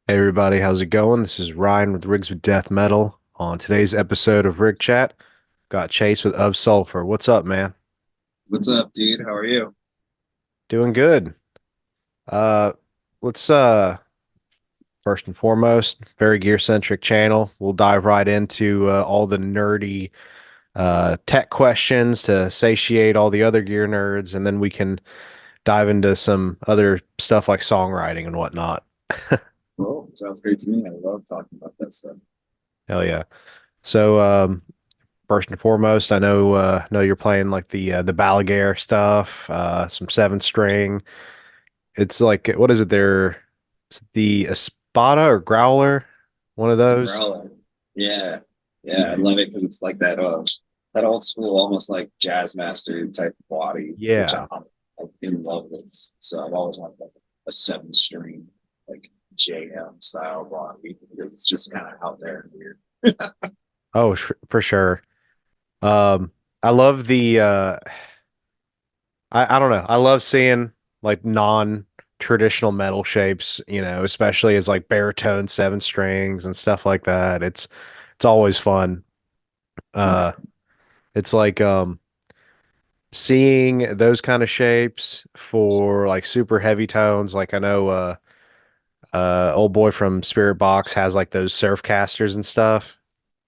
Hey everybody, how's it going? This is Ryan with Rigs with Death Metal. On today's episode of Rig Chat, got Chase with Ov Sulfur. What's up, man? What's up, dude? How are you? Doing good. Uh let's first and foremost, very gear centric channel. We'll dive right into all the nerdy tech questions to satiate all the other gear nerds, and then we can dive into some other stuff like songwriting and whatnot. Oh, sounds great to me. I love talking about that stuff. Hell yeah. So first and foremost, I know you're playing like the Balaguer stuff, some seven string. It's like what is it there? It's the Espada or Growler, one of It's the those. growler. Yeah, yeah, I Yeah. love it because it's like that old school, almost like jazz master type of body, which Yeah. I'm like, in love with. So I've always wanted like a seven string, like JM style body because it's just kind of out there and weird. Oh, for sure. I love the I don't know. I love seeing like non-traditional metal shapes, especially as like baritone seven strings and stuff like that. It's always fun. Uh Yeah. it's like seeing those kind of shapes for like super heavy tones. Like I know old boy from Spirit Box has like those surf casters and stuff.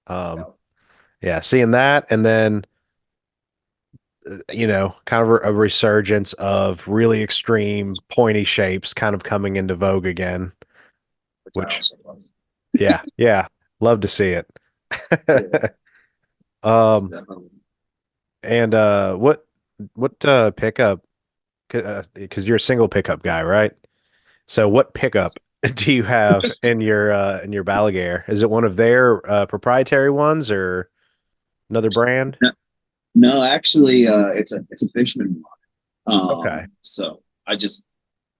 Um yeah, seeing that, and then kind of a resurgence of really extreme pointy shapes kind of coming into vogue again, Which I which also love. yeah, love to see it. Yeah, it's um definitely. and what pickup, because you're a single pickup guy, right? So what pickup do you have in your Balaguer? Is it one of their proprietary ones or another brand? No, no, actually, it's a Fishman one. Okay. So I just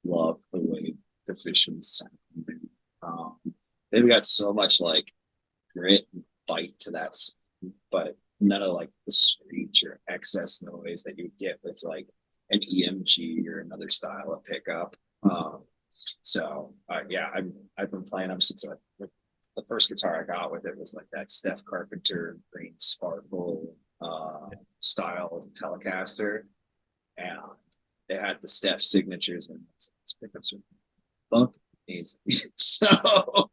love the way the Fishman sound. Um, they've got so much like grit and bite to that, but none of like the screech or excess noise that you get with like an EMG or another style of pickup. Yeah, I've been playing them since the first guitar I got with it was like that Steph Carpenter Green Sparkle style Telecaster, and they had the Steph signatures and its pickups are fuck amazing. So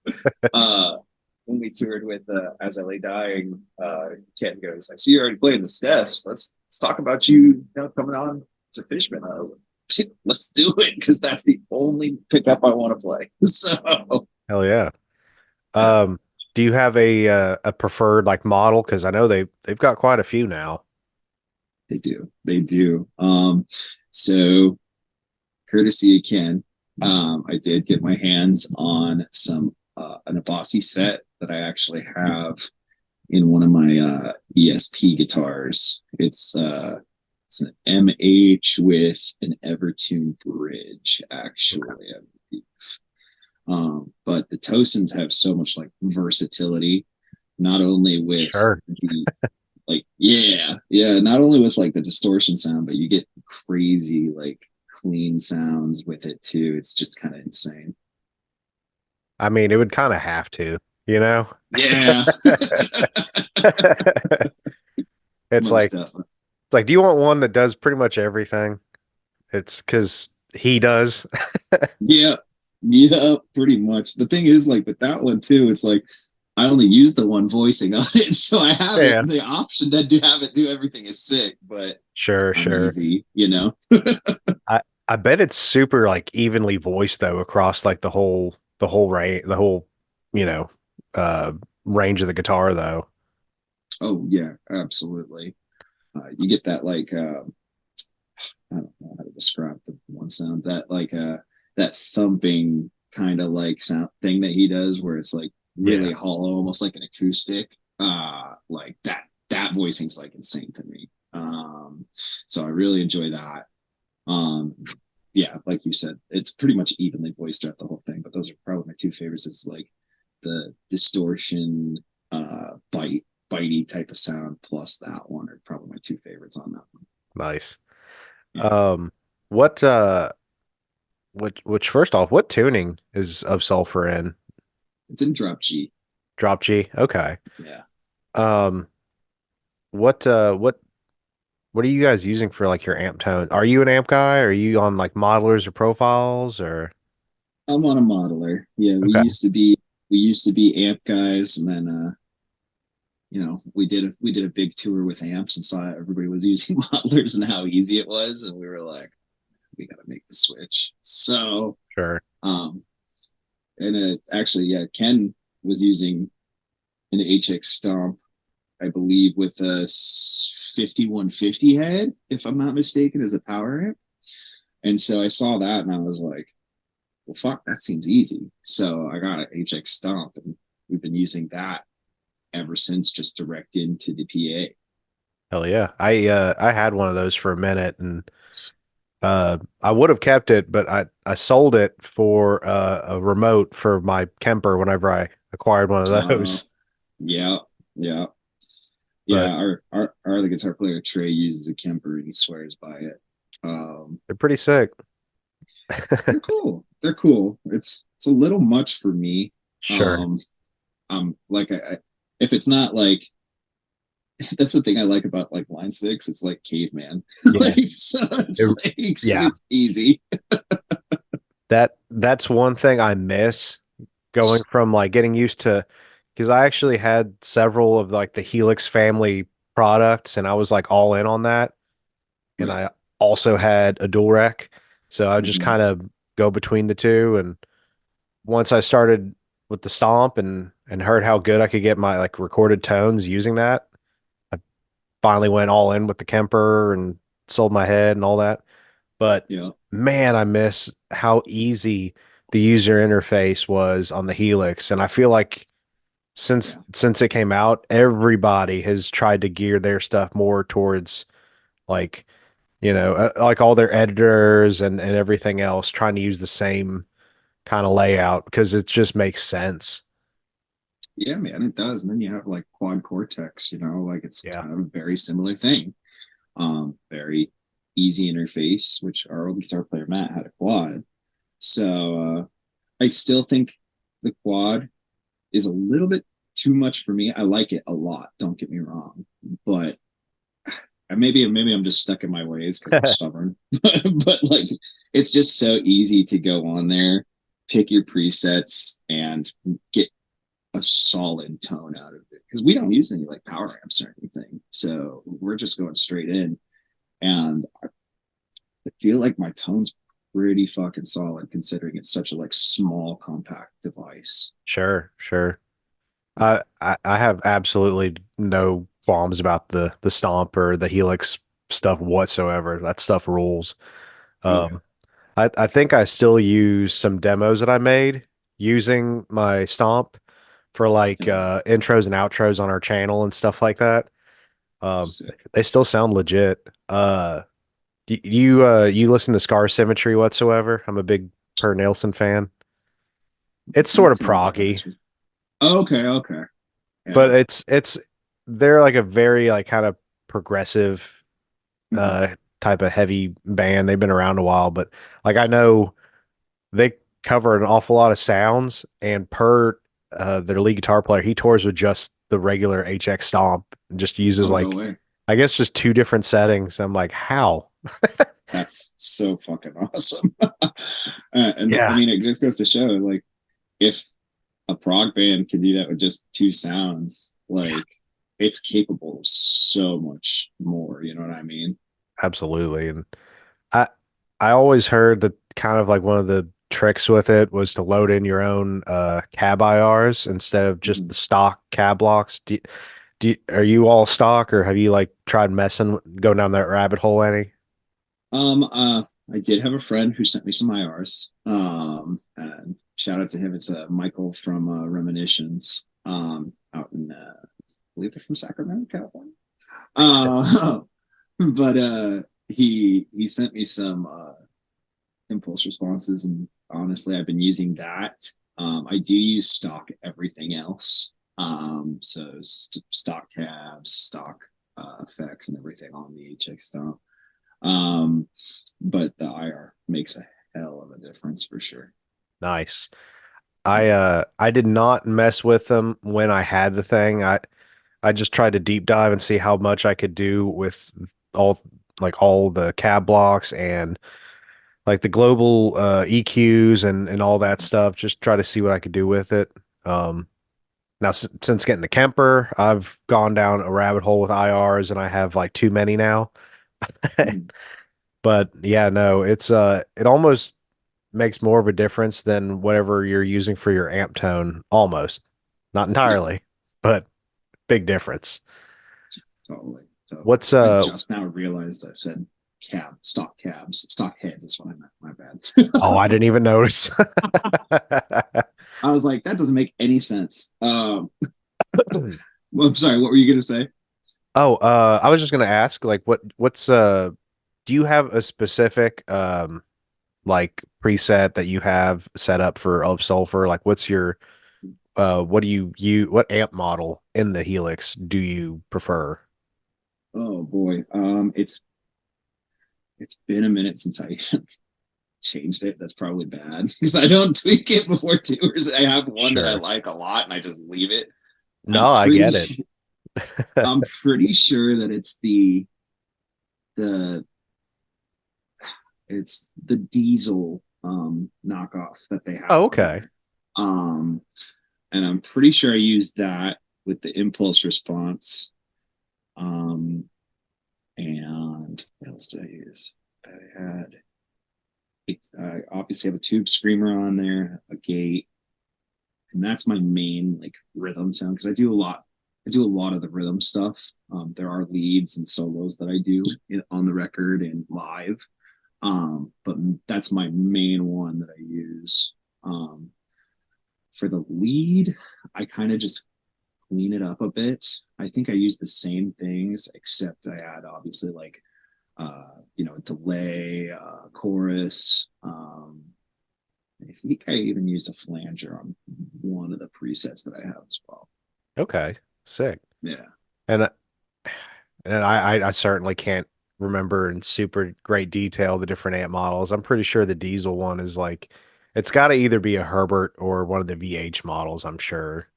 uh, when we toured with As I Lay Dying, Ken goes like, "So you're already playing the Stephs? Let's talk about coming on to Fishman." I was like, "Let's do it," because that's the only pickup I want to play. So Hell yeah. yeah, Um, do you have a preferred like model? Because I know they've got quite a few now. they do, they do. So courtesy of Ken, I did get my hands on some an Abasi set that I actually have in one of my ESP guitars. It's an MH with an Evertune bridge, actually, I believe. But the Tosins have so much like versatility, not only with Sure. the not only with like the distortion sound, but you get crazy like clean sounds with it too. It's just kind of insane. I mean, it would kind of have to, you know? Yeah, It's most like definitely. it's like, do you want one that does pretty much everything? It's because he does. Yeah, yeah, pretty much. The thing is, like with that one too, it's like I only use the one voicing on it, so I have it. Yeah. The option to do have it do everything is sick, but Sure, I'm sure. easy, you know. I I bet it's super like evenly voiced though across like the whole range, the whole, you know, uh range of the guitar though. Oh yeah, absolutely. You get that like I don't know how to describe the one sound that thumping kind of like sound thing that he does, where it's like Yeah. really hollow, almost like an acoustic. Like that voicing's like insane to me. So I really enjoy that. Um, yeah, like you said, it's pretty much evenly voiced throughout the whole thing. But those are probably my two favorites. It's like the distortion, bitey type of sound, plus that one are probably my two favorites on that one. Nice. Yeah. Um what which first off, what tuning is of Sulfur in? It's in drop G. Drop G. Okay. Yeah. Um, what are you guys using for like your amp tone? Are you an amp guy? Are you on like modelers or profiles or I'm on a modeler. Yeah, okay, we used to be amp guys, and then we did a big tour with amps and saw everybody was using modelers and how easy it was, and we were like, we got to make the switch. So, sure. um, and actually, yeah, Ken was using an HX Stomp, I believe, with a 5150 head, if I'm not mistaken, as a power amp. And so I saw that and I was like, well, fuck, that seems easy. So I got an HX Stomp, and we've been using that ever since, just direct into the PA. Hell yeah. I had one of those for a minute and I would have kept it, but I sold it for a remote for my Kemper whenever I acquired one of Uh, those. yeah, yeah, But yeah. Our other guitar player Trey uses a Kemper and he swears by it. Um, they're pretty sick. they're cool. They're cool. It's a little much for me. Sure. Um, like if it's not like that's the thing I like about like line six. It's like caveman. Yeah. Like so It- it's like yeah. super easy. That's one thing I miss going from like getting used to because I actually had several of like the Helix family products and I was like all in on that. And Right. I also had a dual rec. So I would just Mm-hmm. kind of go between the two. And once I started with the stomp and heard how good I could get my like recorded tones using that, I finally went all in with the Kemper and sold my head and all that. But Yeah. man, I miss how easy the user interface was on the Helix. And I feel like Yeah. since it came out, everybody has tried to gear their stuff more towards like, like all their editors and everything else, trying to use the same kind of layout because it just makes sense. Yeah, man, it does. And then you have like quad cortex, like it's Yeah. kind of a very similar thing. Very easy interface, which our old guitar player Matt had a quad. So I still think the quad is a little bit too much for me. I like it a lot, don't get me wrong. But maybe I'm just stuck in my ways because I'm stubborn. But like it's just so easy to go on there, pick your presets, and get a solid tone out of it because we don't use any like power amps or anything, so we're just going straight in, and I feel like my tone's pretty fucking solid considering it's such a like small compact device. Sure, sure. I have absolutely no qualms about the Stomp or the Helix stuff whatsoever. That stuff rules. Oh yeah. Um, I think I still use some demos that I made using my Stomp for like Yeah. intros and outros on our channel and stuff like that. Um, Sick. they still sound legit. You listen to Scar Symmetry whatsoever? I'm a big Per Nilsson fan. It's I'm sort not of familiar with that proggy, actually. Oh, okay, okay. but Yeah. it's they're like a very like kind of progressive Mhm. type of heavy band. They've been around a while, but like I know they cover an awful lot of sounds and per their lead guitar player, he tours with just the regular HX Stomp and just uses Oh, no like way. I guess just two different settings. I'm like, how? That's so fucking awesome. And I Yeah, mean, it just goes to show, like, if a prog band can do that with just two sounds, like, it's capable of so much more. You know what I mean? absolutely. And I I always heard that kind of like one of the tricks with it was to load in your own cab IRs instead of just Mhm. the stock cab blocks. Are you all stock or have you like tried messing going down that rabbit hole any? I did have a friend who sent me some IRs. And shout out to him. It's Michael from Reminiscence, out in, I believe they're from Sacramento, California. Uh, but he sent me some impulse responses, and honestly, I've been using that. I do use stock everything else. So stock cabs, stock effects, and everything on the HX stuff. Um, but the IR makes a hell of a difference for sure. Nice. I did not mess with them when I had the thing. I just tried to deep dive and see how much I could do with all all the cab blocks and like the global EQs and all that stuff. Just try to see what I could do with it. Now since getting the Kemper, I've gone down a rabbit hole with IRs and I have like too many now. Mm. But yeah, no, it almost makes more of a difference than whatever you're using for your amp tone. Almost. Not Yeah, entirely, but big difference. totally, totally. What's I just now realized I've said stock heads is what I meant. My oh, I bad. didn't even notice. I was like, that doesn't make any sense. Well, I'm sorry. What were you gonna say? Oh, I was just gonna ask, like, what's do you have a specific like preset that you have set up for Ov Sulfur? Like, what's your what do you what amp model in the Helix do you prefer? Oh boy, it's been a minute since I changed it. That's probably bad because I don't tweak it before tours. I have one that I Sure. like a lot and I just leave it. I'm No, I pretty get it. I'm pretty sure that the it's the diesel knockoff that they have Oh, on okay. there. Um and I'm pretty sure I used that with the impulse response. Um and what else did I use? I had obviously have a tube screamer on there, a gate, and that's my main like rhythm sound because I do a lot of the rhythm stuff. There are leads and solos that I do on the record and live, but that's my main one that I use. For the lead, I kind of just clean it up a bit. I think I use the same things except I add obviously like delay, chorus. I think I even used a flanger on one of the presets that I have as well. Okay. Sick. Yeah. And I certainly can't remember in super great detail the different amp models. I'm pretty sure the diesel one is like it's got to either be a Herbert or one of the VH models, I'm sure.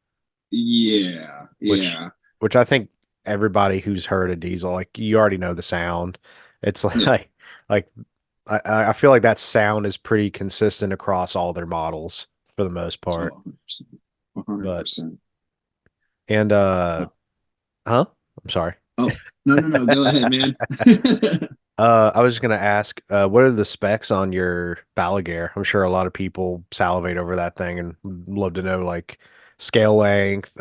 Yeah. Which Yeah. which I think everybody who's heard a diesel, like you already know the sound. It's Yeah. like I feel like that sound is pretty consistent across all their models for the most part. Oh, 100%. But 100%. and Uh, huh? I'm sorry. oh, no, no, no. Go ahead, man. I was just gonna ask, what are the specs on your Balaguer? I'm sure a lot of people salivate over that thing and would love to know like scale length,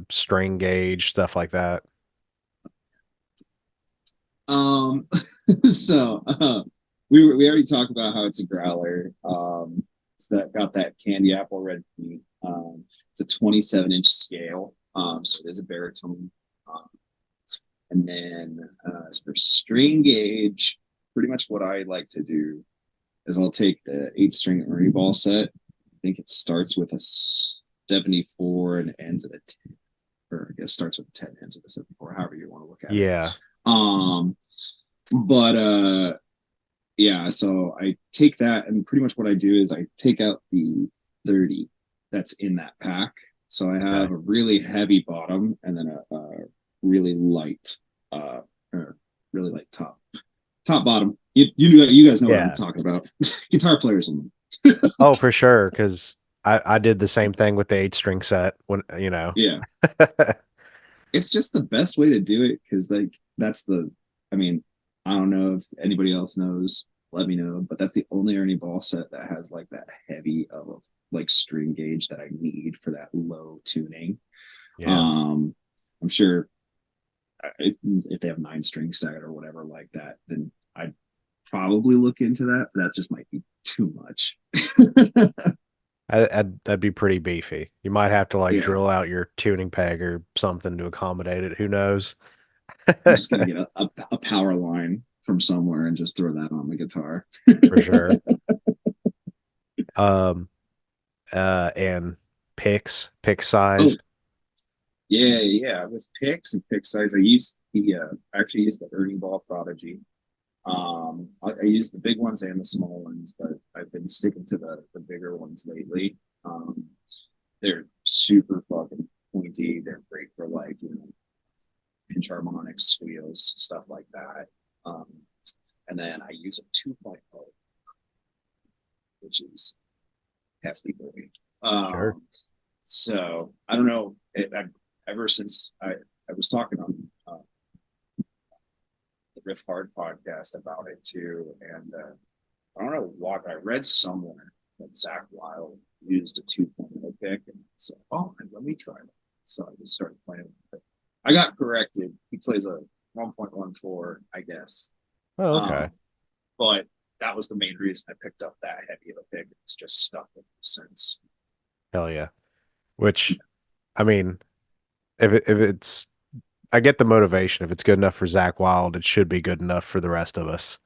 string gauge, stuff like that. um, so we already talked about how it's a growler. It's that got that candy apple red paint. It's a 27-inch scale. So it is a baritone. Um, And then as for string gauge, pretty much what I like to do is I'll take the 8 string Ernie ball set. I think it starts with a 74 and ends at a 10, or I guess starts with a 10, ends at a 74, however you want to look at it. Yeah. Um, but yeah, so I take that and pretty much what I do is I take out the 30 that's in that pack. So I Okay. have a really heavy bottom and then a really light uh or really light top bottom. You guys know what I'm Yeah. talking about. Guitar players. Oh, for sure. Because I did the same thing with the 8 string set when Yeah, it's just the best way to do it because like that's the I mean I don't know if anybody else knows, let me know, but that's the only Ernie ball set that has like that heavy of like string gauge that I need for that low tuning. Yeah. um I'm sure if they have 9 string set or whatever like that, then I'd probably look into that, but that just might be too much. That'd be pretty beefy. You might have to like Yeah, drill out your tuning peg or something to accommodate it. Who knows? I'm just gonna get a power line from somewhere and just throw that on the guitar. For sure. Um, and pick Oh, size. yeah. With picks and pick size, I used the I actually used the Ernie Ball Prodigy. I use the big ones and the small ones, but I've been sticking to the bigger ones lately. they're super fucking pointy. They're great for like, pinch harmonics, squeals, stuff like that. Um, and then I use a 2.0, which is hefty boy. Sure. So I don't know. Ever since I was talking on the Riff Hard podcast about it too, and I don't know what I read somewhere that Zach Wild used a 2.0 pick, and so oh, let me try that. So I just started playing with it. I got corrected. He plays a 1.14, I guess. Oh, okay. Um, but that was the main reason I picked up that heavy of a pick. It's just stuck with me since. Hell yeah. Which, I mean, if it's, I get the motivation. If it's good enough for Zach Wild, it should be good enough for the rest of us.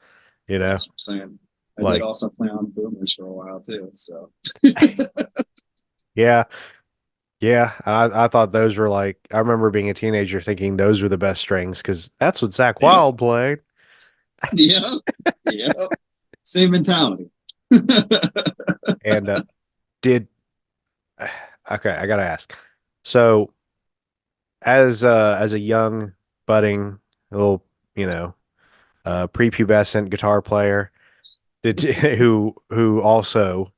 You know, That's what I'm saying. I did like, also play on boomers for a while too. So yeah, yeah. I thought those were like, I remember being a teenager thinking those were the best strings because that's what Zach yeah, Wild played. yeah, yeah. Same mentality. And did, okay, I gotta ask. So, as a young, budding, little, you know, prepubescent guitar player, did you, who also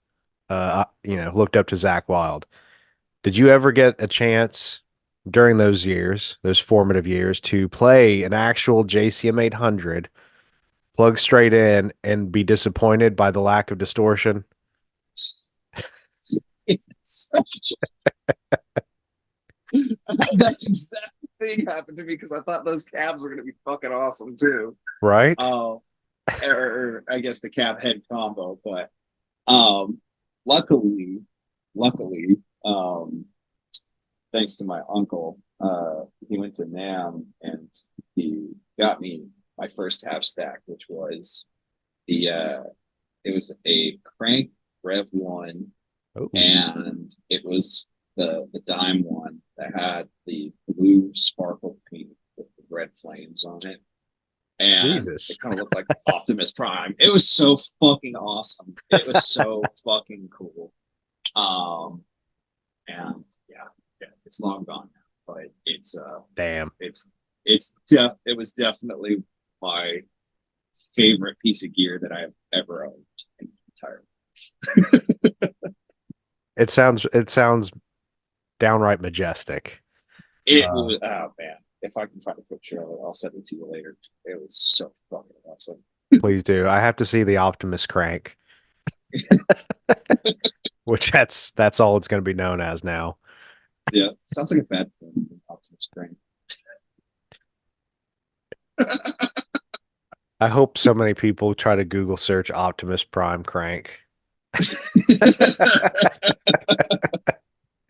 looked up to Zach Wild. Did you ever get a chance during those years, those formative years, to play an actual JCM 800, plug straight in, and be disappointed by the lack of distortion? That exact thing happened to me because I thought those cabs were going to be fucking awesome too. Right? Oh, or I guess the cab head combo, but um, luckily, luckily, thanks to my uncle, he went to Nam and he got me my first half stack, which was the it was a crank Rev one, Oh, and it was the dime one that had the blue sparkle paint with the red flames on it, and Jesus. it kind of looked like Optimus Prime. It was so fucking awesome. It was so fucking cool. Um, and yeah, it's long gone now, but Damn. it's it was definitely my favorite piece of gear that I've ever owned in my entire. It sounds downright majestic. It Uh, was, oh man, if I can find a picture of it, I'll send it to you later. It was so fucking awesome. please do. I have to see the Optimus crank, which that's all it's going to be known as now. Yeah, sounds like a bad film. Optimus Prime. I hope so many people try to Google search Optimus Prime crank.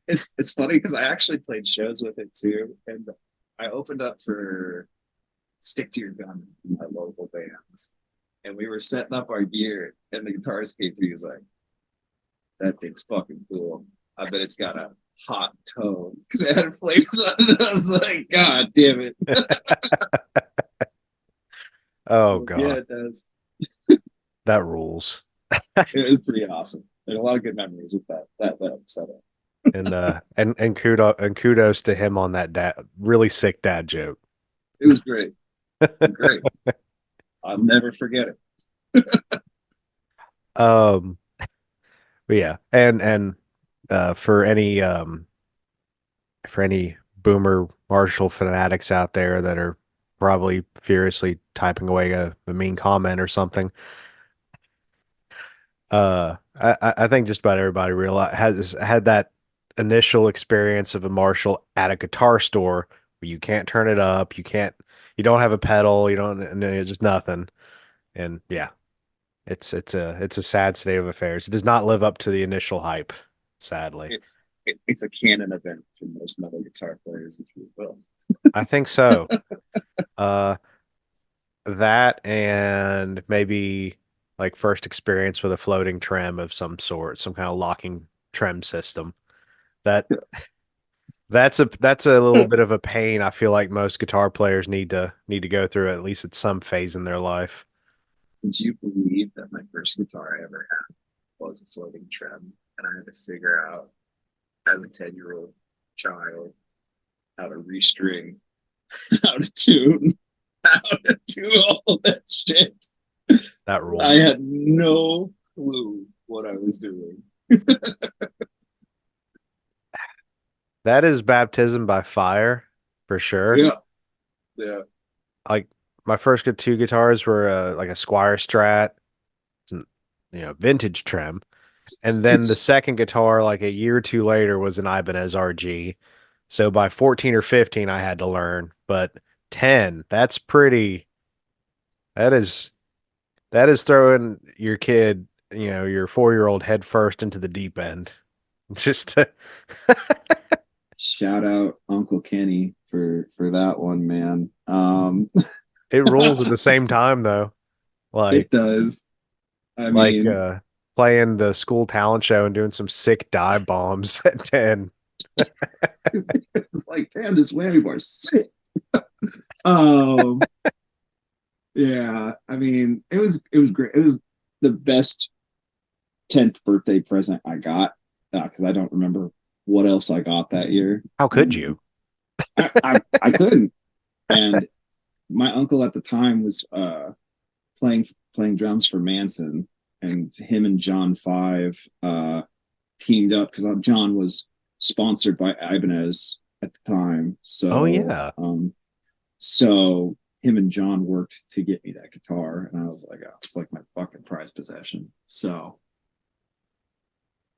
It's funny because I actually played shows with it too, and I opened up for Stick to Your Gun in my local bands, and we were setting up our gear, and the guitarist came through. He was like, "That thing's fucking cool. I bet it's got a hot tone because it had flames on it." I was like, "God damn it!" Oh Like, yeah, God, it does. that rules. It was pretty awesome. There's a lot of good memories with that setup. And kudos to him on that dad really sick dad joke. It was great, great. I'll never forget it. Um, but yeah, and for any boomer Marshall fanatics out there that are probably furiously typing away a mean comment or something, I think just about everybody realize has had that initial experience of a Marshall at a guitar store where you can't turn it up, you don't have a pedal, you don't, and it's just nothing. And yeah, it's a sad state of affairs. It does not live up to the initial hype, sadly. It's a canon event for most metal guitar players, if you will. I think so. Uh, that and maybe like first experience with a floating trem of some sort, some kind of locking trem system. That that's a little bit of a pain I feel like most guitar players need to go through at least at some phase in their life. Would you believe that my first guitar I ever had was a floating trem, and I had to figure out as a 10-year-old child how to restring, how to tune, how to do all that shit. That I rules. had no clue what I was doing. That is baptism by fire for sure. Yeah, yeah. Like my first two guitars were like a Squire Strat, some, vintage trim. And then the It's second guitar, like a year or two later, was an Ibanez RG. So by 14 or 15, I had to learn. But 10, that is, that is throwing your kid, your 4-year-old head first into the deep end. Just to, shout out Uncle Kenny for that one, man. it rules at the same time though. It Like, does. I like, mean, playing the school talent show and doing some sick dive bombs at 10. it's like, damn, this whammy bar sick. Um, yeah, I mean, it was great. It was the best 10th birthday present I got because I don't remember what else I got that year. How could And you? I couldn't. And my uncle at the time was playing playing drums for Manson, and him and John Five teamed up because John was sponsored by Ibanez at the time. Oh So yeah. so him and John worked to get me that guitar, and I was like, oh, it's like my fucking prized possession. So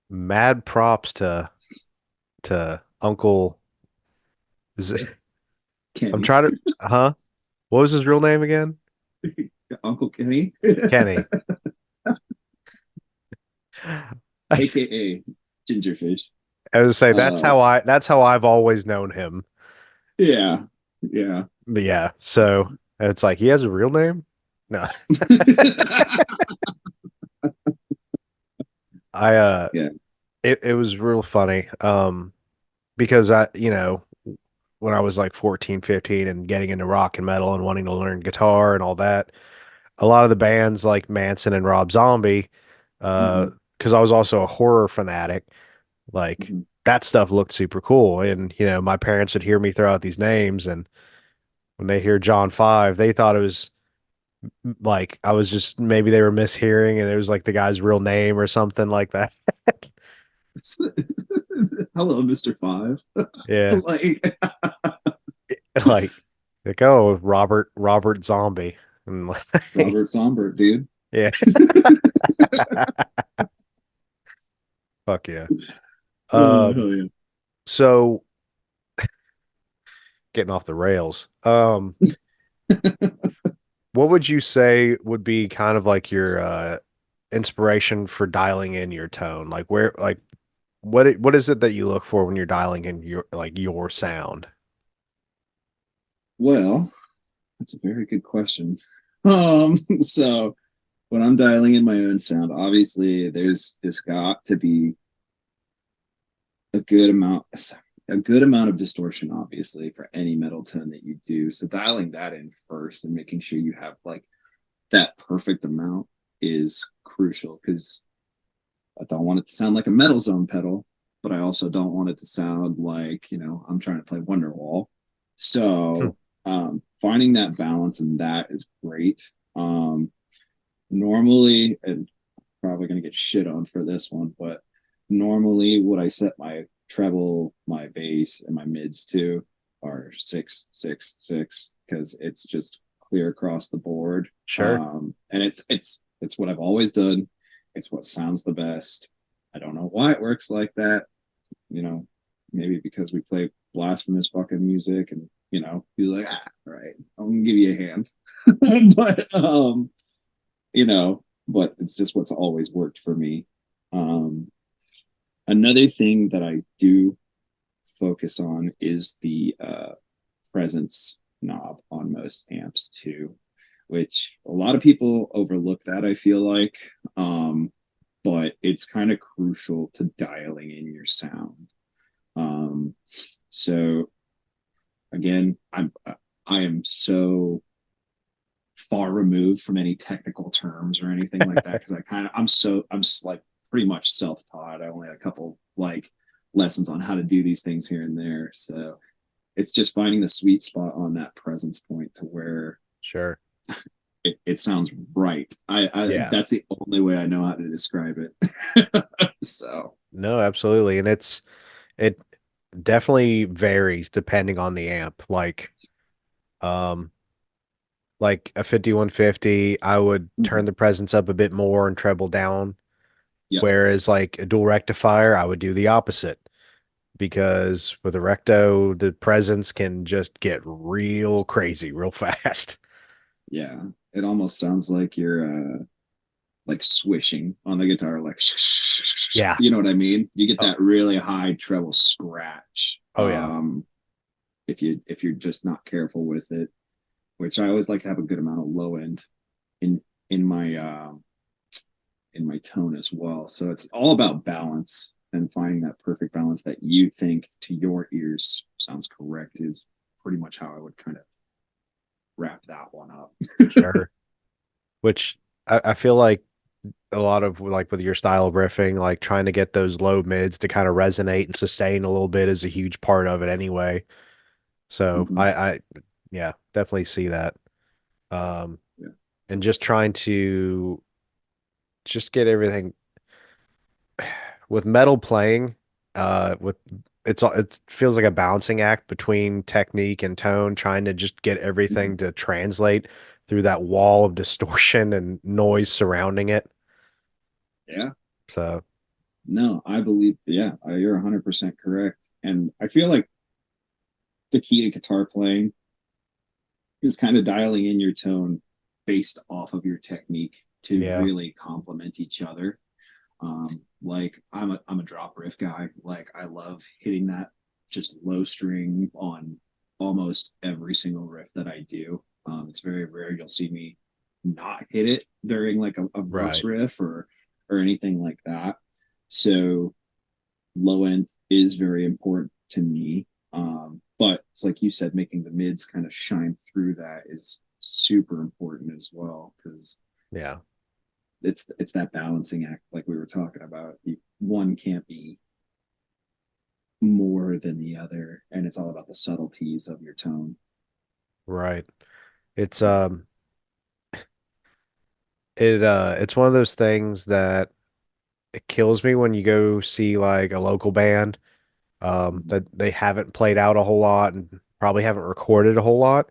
Mad props to Uncle. Is it, I'm Kenny, trying to, huh? What was his real name again? Uncle Kenny, Kenny. aka Gingerfish. I was say Uh, that's how I've always known him. yeah, yeah. But yeah, so it's like he has a real name? No. I Yeah. it was real funny. Because when I was like 14, 15 and getting into rock and metal and wanting to learn guitar and all that, a lot of the bands like Manson and Rob Zombie, Hmm. because I was also a horror fanatic, like Hmm. that stuff looked super cool. And, my parents would hear me throw out these names, and when they hear John Five, they thought it was like I was just maybe they were mishearing and it was like the guy's real name or something like that. Hello, Mr. Five. Yeah. Like Like oh, Robert Zombie. And like, Robert Zombert, dude. yeah. Fuck yeah. Hell yeah. So getting off the rails. What would you say would be kind of like your inspiration for dialing in your tone? Like what is it that you look for when you're dialing in your sound? Well, that's a very good question. So when I'm dialing in my own sound, obviously there's got to be a good amount a good amount of distortion, obviously, for any metal tone that you do. So dialing that in first and making sure you have like that perfect amount is crucial because I don't want it to sound like a metal zone pedal, but I also don't want it to sound like, I'm trying to play Wonderwall. Hmm. So finding that balance and that is great. Normally, and probably going to get shit on for this one, but normally what I set my treble, my bass, and my mids to are 6 6 6 because it's just clear across the board. Sure. And it's what I've always done. It's what sounds the best. I don't know why it works like that. You know, maybe because we play blasphemous fucking music and you're like, all right, I'm gonna give you a hand. But but it's just what's always worked for me. Um, Another thing that I do focus on is the presence knob on most amps too, which a lot of people overlook that, I feel like. But it's kind of crucial to dialing in your sound. Um, so again, I am so far removed from any technical terms or anything like that because I'm like pretty much self-taught. I only had a couple like lessons on how to do these things here and there. So it's just finding the sweet spot on that presence point to where Sure. it sounds right. I Yeah. that's the only way I know how to describe it. So No, absolutely. And it definitely varies depending on the amp. Um, like a 5150, I would turn the presence up a bit more and treble down. yeah, Whereas like a dual rectifier, I would do the opposite because with a recto, the presence can just get real crazy real fast. yeah. It almost sounds like you're like swishing on the guitar, like Yeah. you know what I mean? You get Oh, that really high treble scratch. oh yeah. If you're just not careful with it, which I always like to have a good amount of low end in in my in my tone as well. So it's all about balance and finding that perfect balance that you think to your ears sounds correct is pretty much how I would kind of wrap that one up. Sure. Which I feel like a lot of like with your style of riffing, like trying to get those low mids to kind of resonate and sustain a little bit is a huge part of it anyway. So Mm-hmm. yeah, definitely see that. Um, Yeah. and just trying to just get everything with metal playing, with it feels like a balancing act between technique and tone, trying to just get Mm-hmm. everything to translate through that wall of distortion and noise surrounding it. Yeah. So, No, I believe, yeah, you're 100% correct. And I feel like the key to guitar playing is kind of dialing in your tone based off of your technique to yeah, really complement each other. Like I'm a drop riff guy. Like I love hitting that just low string on almost every single riff that I do. It's very rare you'll see me not hit it during like a verse right, riff or anything like that. So low end is very important to me. But it's like you said, making the mids kind of shine through that is super important as well because yeah, it's that balancing act like we were talking about. One can't be more than the other, and it's all about the subtleties of your tone. right. It's it's one of those things that it kills me when you go see like a local band that they haven't played out a whole lot and probably haven't recorded a whole lot.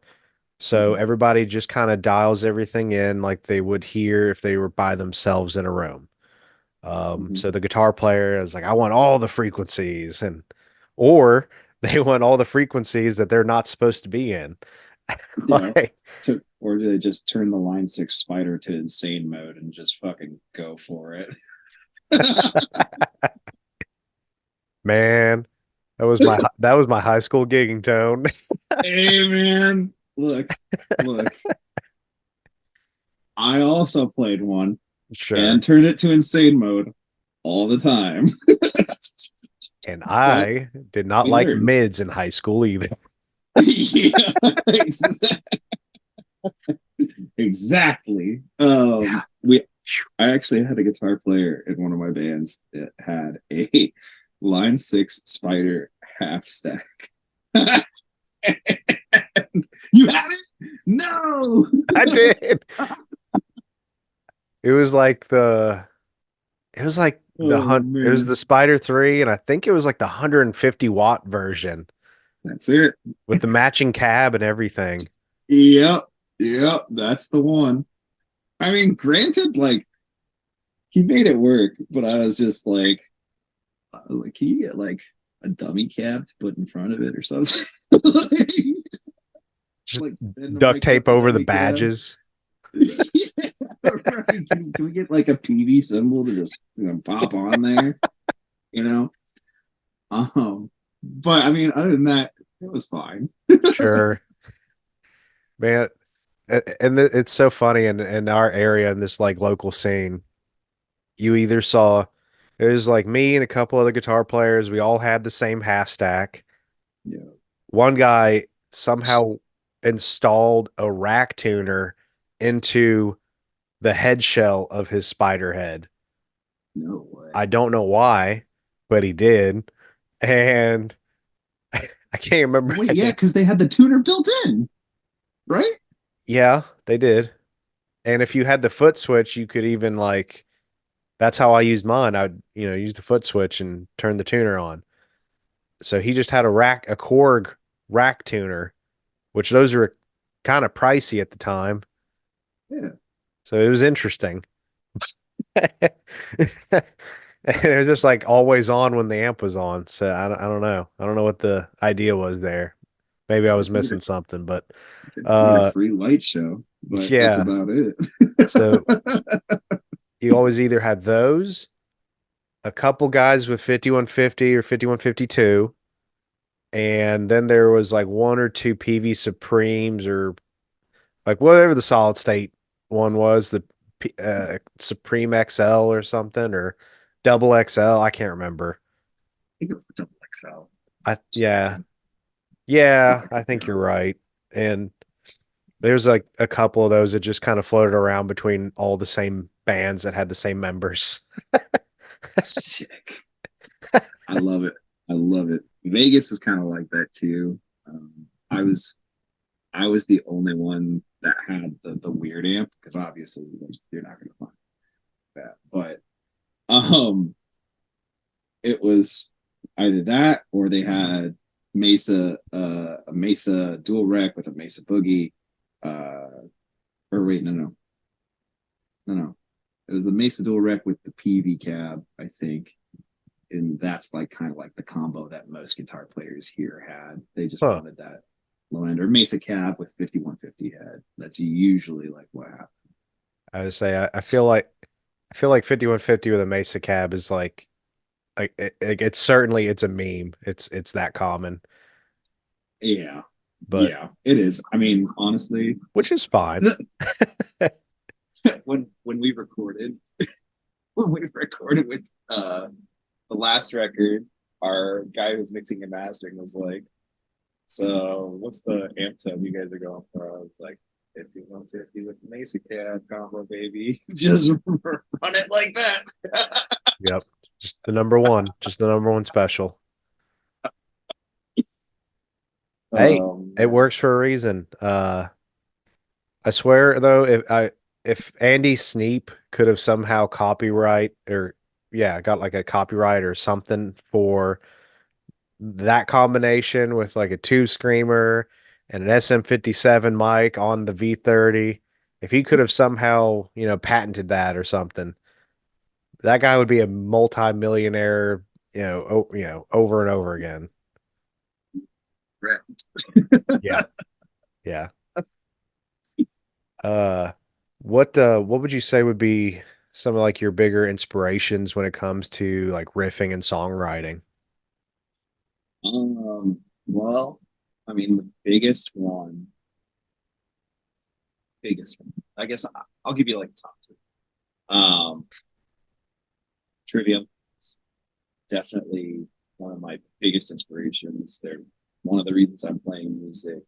So Mm-hmm. everybody just kind of dials everything in like they would hear if they were by themselves in a room. Mm-hmm. So the guitar player is like, I want all the frequencies, and or they want all the frequencies that they're not supposed to be in. Yeah. Like, Or do they just turn the line six spider to insane mode and just fucking go for it? man, that was my high school gigging tone. Hey man, look. I also played one Sure. and turned it to insane mode all the time. And But I did not we like learned. mids in high school either. Yeah, exactly. Yeah. We I actually had a guitar player in one of my bands that had a line six spider half stack. You had it? No. I did. It was like Oh it was man, the Spider 3 and I think it was like the 150-watt version that's it. with the matching cab and everything. Yep, yep, that's the one. I mean, granted, like he made it work, but I was like, can you get like a dummy cab to put in front of it or something? Just Like bend the duct mic up tape the over the dummy cab. badges. Yeah, right. Can we get like a PV symbol to just pop on there? You know? But I mean, other than that, it was fine. Sure. Man, and it's so funny in our area in this like local scene. You either saw it was like me and a couple other guitar players. We all had the same half stack. Yeah, One guy somehow installed a rack tuner into the head shell of his spider head. no way. I don't know why, but he did. and I can't remember. Wait, yeah, because they had the tuner built in, right? Yeah, they did. And if you had the foot switch, you could even like that's how I used mine. I'd, use the foot switch and turn the tuner on. So he just had a Korg rack tuner, which those were kind of pricey at the time. Yeah. So it was interesting. And it was just like always on when the amp was on. So I don't know. I don't know what the idea was there. Maybe I was It's like missing something, but it's like a uh free light show, but that's yeah. about it. So you always either had those, a couple guys with 5150 or 5152, and then there was like one or two PV Supremes or like whatever the solid state one was, the Supreme XL or something or double XL. I can't remember. think it was the double XL. Just Yeah, thinking. yeah, I I could be think you're wrong. right. And there's like a couple of those that just kind of floated around between all the same bands that had the same members. Sick. I love it. I love it. Vegas is kind of like that too. Um, I was I was the only one that had the weird amp because obviously like, you're not going to find that. But um, it was either that or they had a Mesa dual rec with a Mesa boogie. Uh, or wait, no. It was the Mesa dual rec with the PV cab, I think, and that's like kind of like the combo that most guitar players here had. They just Huh. wanted that low end or Mesa cab with 5150 head. That's usually like what happens. I would say I feel like 5150 with a Mesa cab is like it's certainly it's a meme. It's that common, Yeah, but yeah, it is. I mean, honestly, which is fine. when we recorded when we recorded with the last record, our guy who was mixing and mastering was like, "So, what's the amp tone you guys are going for?" I was like, 5150 with the Mesa cab combo, baby. Just run it like that. Yep. Just the number one special. Hey, it Man. works for a reason. I swear though, if Andy Sneap could have somehow copyright or yeah, got like a copyright or something for that combination with like a tube screamer and an SM57 mic on the V30, if he could have somehow, patented that or something, that guy would be a multi-millionaire, over and over again. Right. Yeah. Yeah. Uh, what would you say would be some of like your bigger inspirations when it comes to like riffing and songwriting? Well, I mean, the biggest one, I guess I'll give you like top two. Um, Trivium is definitely one of my biggest inspirations. They're one of the reasons I'm playing music.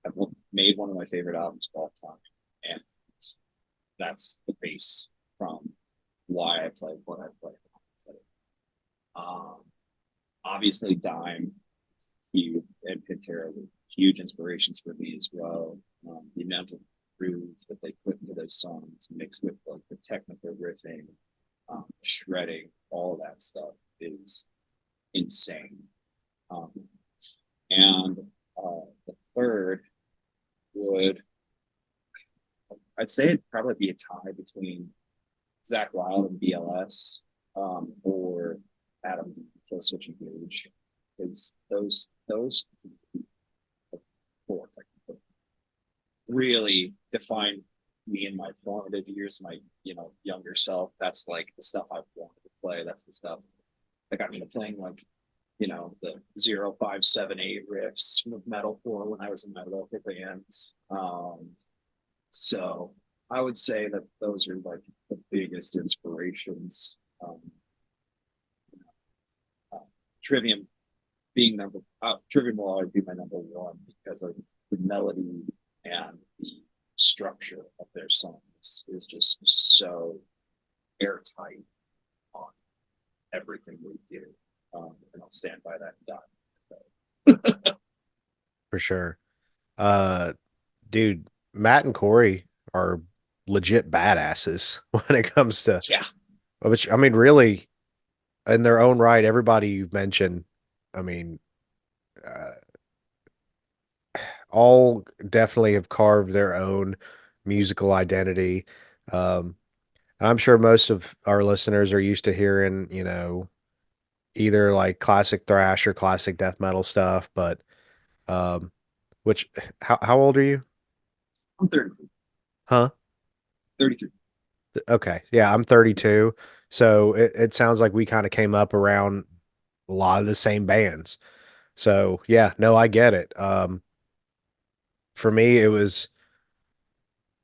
I've made one of my favorite albums of all time, and that's the base from why I play what I play. Um, Obviously, Dime, huge, and Pantera were huge inspirations for me as well. The amount of groove that they put into those songs, mixed with like the technical riffing, shredding, all of that stuff is insane. Um, and the third would, I'd say, it'd probably be a tie between Zach Wild and BLS, or Adam Kill Switch Engage, because those four like, really defined me in my formative years, my younger self. That's like the stuff I wanted to play. That's the stuff that got me to playing like the 0578 riffs of metalcore when I was in metalcore bands. So I would say that those are like the biggest inspirations. Uh, Trivium Trivium will always be my number one because of the melody and the structure of their songs is just so airtight on everything we do. and I'll stand by that and For sure. Uh, dude, Matt and Corey are legit badasses when it comes to, yeah. which I mean, really, in their own right, everybody you've mentioned, I mean, uh, all definitely have carved their own musical identity. Um, and I'm sure most of our listeners are used to hearing, either like classic thrash or classic death metal stuff, but um, which how old are you? I'm 33. Huh? 33. Okay. Yeah, I'm 32. So it sounds like we kind of came up around a lot of the same bands. So yeah, no, I get it. For me, it was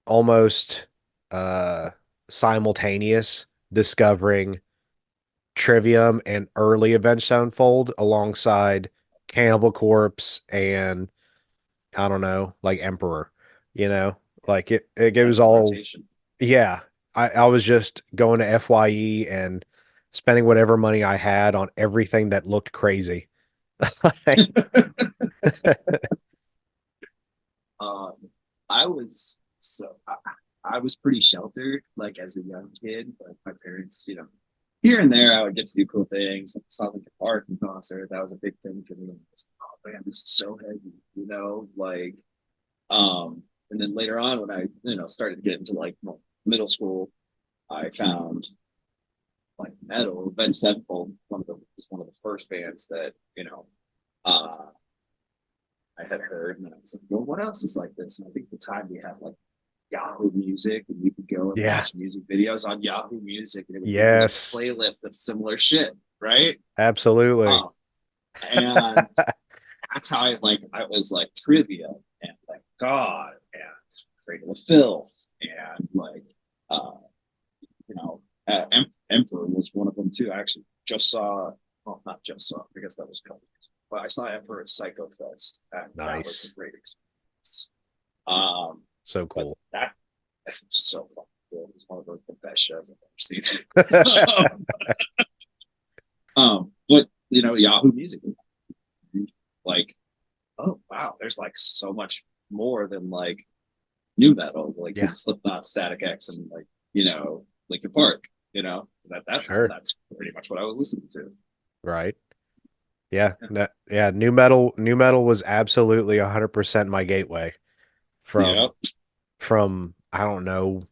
almost uh simultaneous discovering Trivium and early Avenged Sevenfold alongside Cannibal Corpse and I don't know, like Emperor, you know, like it was That's the all, rotation. yeah. I was just going to FYE and spending whatever money I had on everything that looked crazy. Um, I was so I was pretty sheltered, like as a young kid. But my parents, here and there, I would get to do cool things. Like saw Linkin Park in concert. That was a big thing for me. Oh man, this is so heavy, like. And then later on, when I started to get into like middle school, I found like metal. Avenged Sevenfold, was one of the first bands that uh, I had heard, and then I was like, well, what else is like this? And I think at the time we had like Yahoo Music, and you could go and Yeah. watch music videos on Yahoo Music, and it would give you like a Yes. playlist of similar shit, right? Absolutely. Um, and that's how I was like trivia and like God and Cradle of Filth and like uh, you know Emperor was one of them too. I actually just saw, well, not just saw, I guess that was a couple years ago, but I saw Emperor at Psycho Fest, and that was a Nice. great experience. Um, So but cool. that was so fucking cool. It was one of the best shows I've ever seen. But Yahoo Music, like, oh wow, there's like so much more than like new metal, like Yeah, Slipknot, Static X, and like Linkin Park. At that time, sure. that's pretty much what I was listening to. Right. Yeah. Yeah. New metal was absolutely 100% my gateway Yeah, from, I don't know,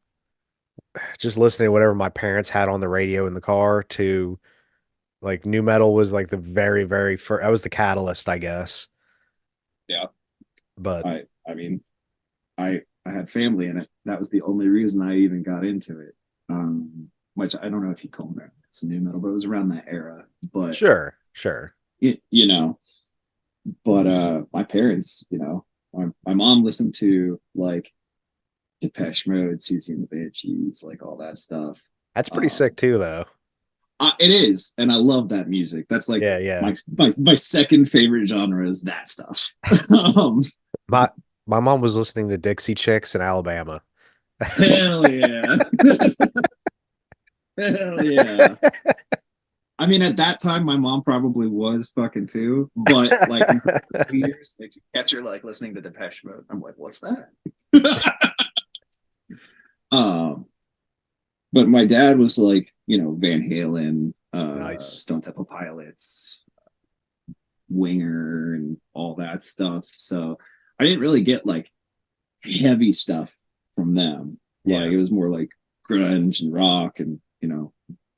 just listening to whatever my parents had on the radio in the car to like new metal was like the very, very first, that was the catalyst, I guess. yeah. But I mean, I had family in it. That was the only reason I even got into it. Which I don't know if you call it it's a new metal, but it was around that era. But sure, sure. it, you know, but my parents, my mom listened to like Depeche Mode, Susie and the Banshees, like all that stuff. That's pretty sick Um, too, though. it is, and I love that music. That's like Yeah, yeah. my second favorite genre is that stuff. um, My my mom was listening to Dixie Chicks in Alabama. hell yeah, hell yeah. I mean, at that time, my mom probably was fucking too, but like in her early years, like you catch her like listening to Depeche Mode. I'm like, what's that? um, but my dad was like, Van Halen, Nice. Stone Temple Pilots, Winger, and all that stuff. So I didn't really get like heavy stuff from them. Like Yeah, it was more like grunge and rock and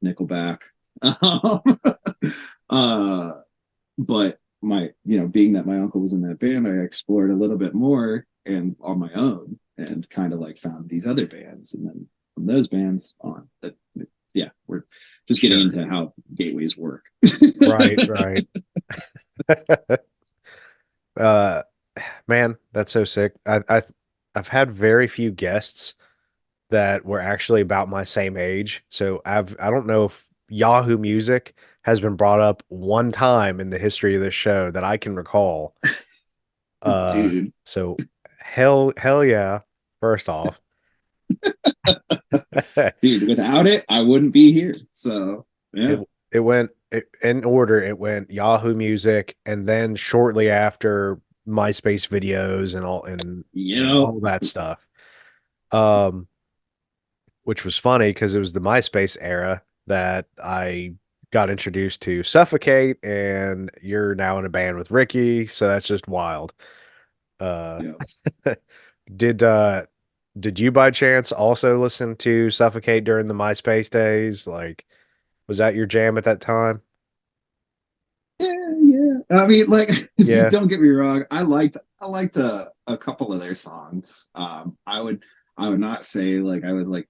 Nickelback. uh, but being that my uncle was in that band, I explored a little bit more and on my own and kind of like found these other bands, and then from those bands on that, yeah, we're just getting sure. into how gateways work. Right, right. Uh, man, that's so sick. I've had very few guests that were actually about my same age. So I don't know if Yahoo Music has been brought up one time in the history of this show that I can recall. Uh, Dude, so hell yeah. First off, dude, without it, I wouldn't be here. So it yeah, it went in order, it went Yahoo Music, and then shortly after MySpace videos and Yep. all that stuff. Um, which was funny because it was the MySpace era that I got introduced to Suffocate, and you're now in a band with Ricky, so that's just wild. Uh, Yep. did uh did you by chance also listen to Suffocate during the MySpace days? Like, was that your jam at that time? Yeah, yeah. I mean, like, Yeah, don't get me wrong. I liked a couple of their songs. I would not say like I was like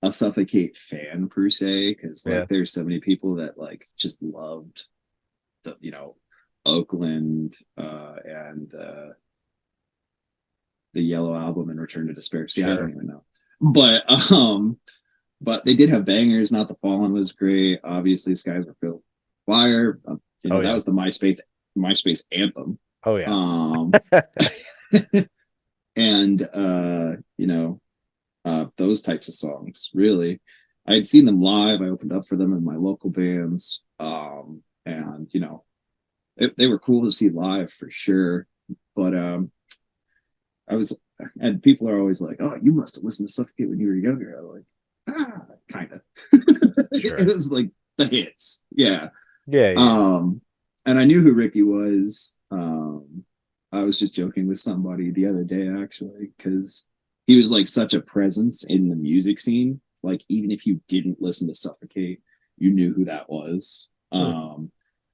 a Suffocate fan per se, because yeah. like there's so many people that like just loved the Oakland and the Yellow Album and Return to Despair. See, I don't Sure. even know, but but they did have bangers. Not the Fallen was great. Obviously, Skies Were Filled with Fire. Oh That yeah. was the MySpace anthem. Oh yeah. Um, and those types of songs. Really, I had seen them live. I opened up for them in my local bands, and they were cool to see live for sure. But I was, and people are always like, "Oh, you must have listened to Suffocate when you were younger." I was like, kind of. It Sure. was like the hits, yeah. Yeah, yeah. Um, and I knew who Ricky was. I was just joking with somebody the other day actually, because he was like such a presence in the music scene. Like even if you didn't listen to Suffocate, you knew who that was. Hmm.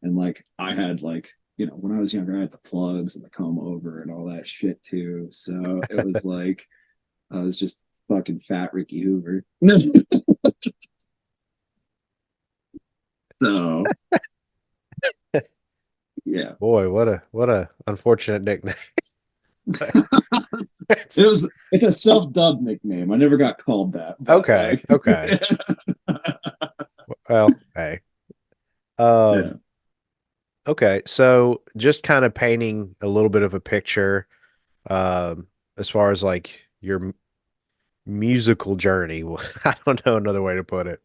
And like I had like when I was younger, I had the plugs and the comb over and all that shit too. So it was like I was just fucking fat Ricky Hoover. So yeah, Boy, what a unfortunate nickname. it's a self-dubbed nickname. I never got called that, but Okay, like okay. Well, hey. Um, yeah, okay, so just kind of painting a little bit of a picture, as far as like your musical journey. I don't know another way to put it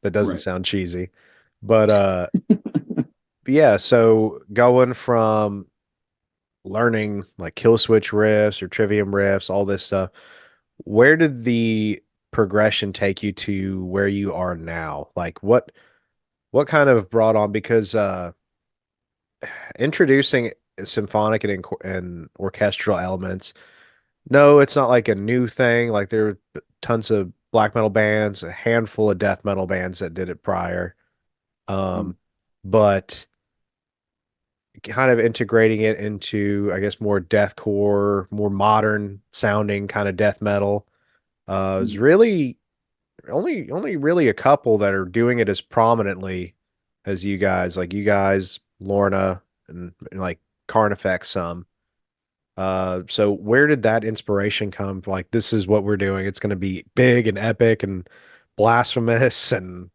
that doesn't right. sound cheesy. But yeah, so going from learning like kill switch riffs or trivium riffs, all this stuff, where did the progression take you to where you are now? Like what kind of brought on, because introducing symphonic and orchestral elements, no, it's not like a new thing. Like there were tons of black metal bands, a handful of death metal bands that did it prior. Mm, Um, but kind of integrating it into, I guess, more deathcore, more modern sounding kind of death metal. Is mm, really only really a couple that are doing it as prominently as you guys, like you guys, Lorna, and like Carnifex some. So where did that inspiration come? Like, this is what we're doing. It's going to be big and epic and blasphemous and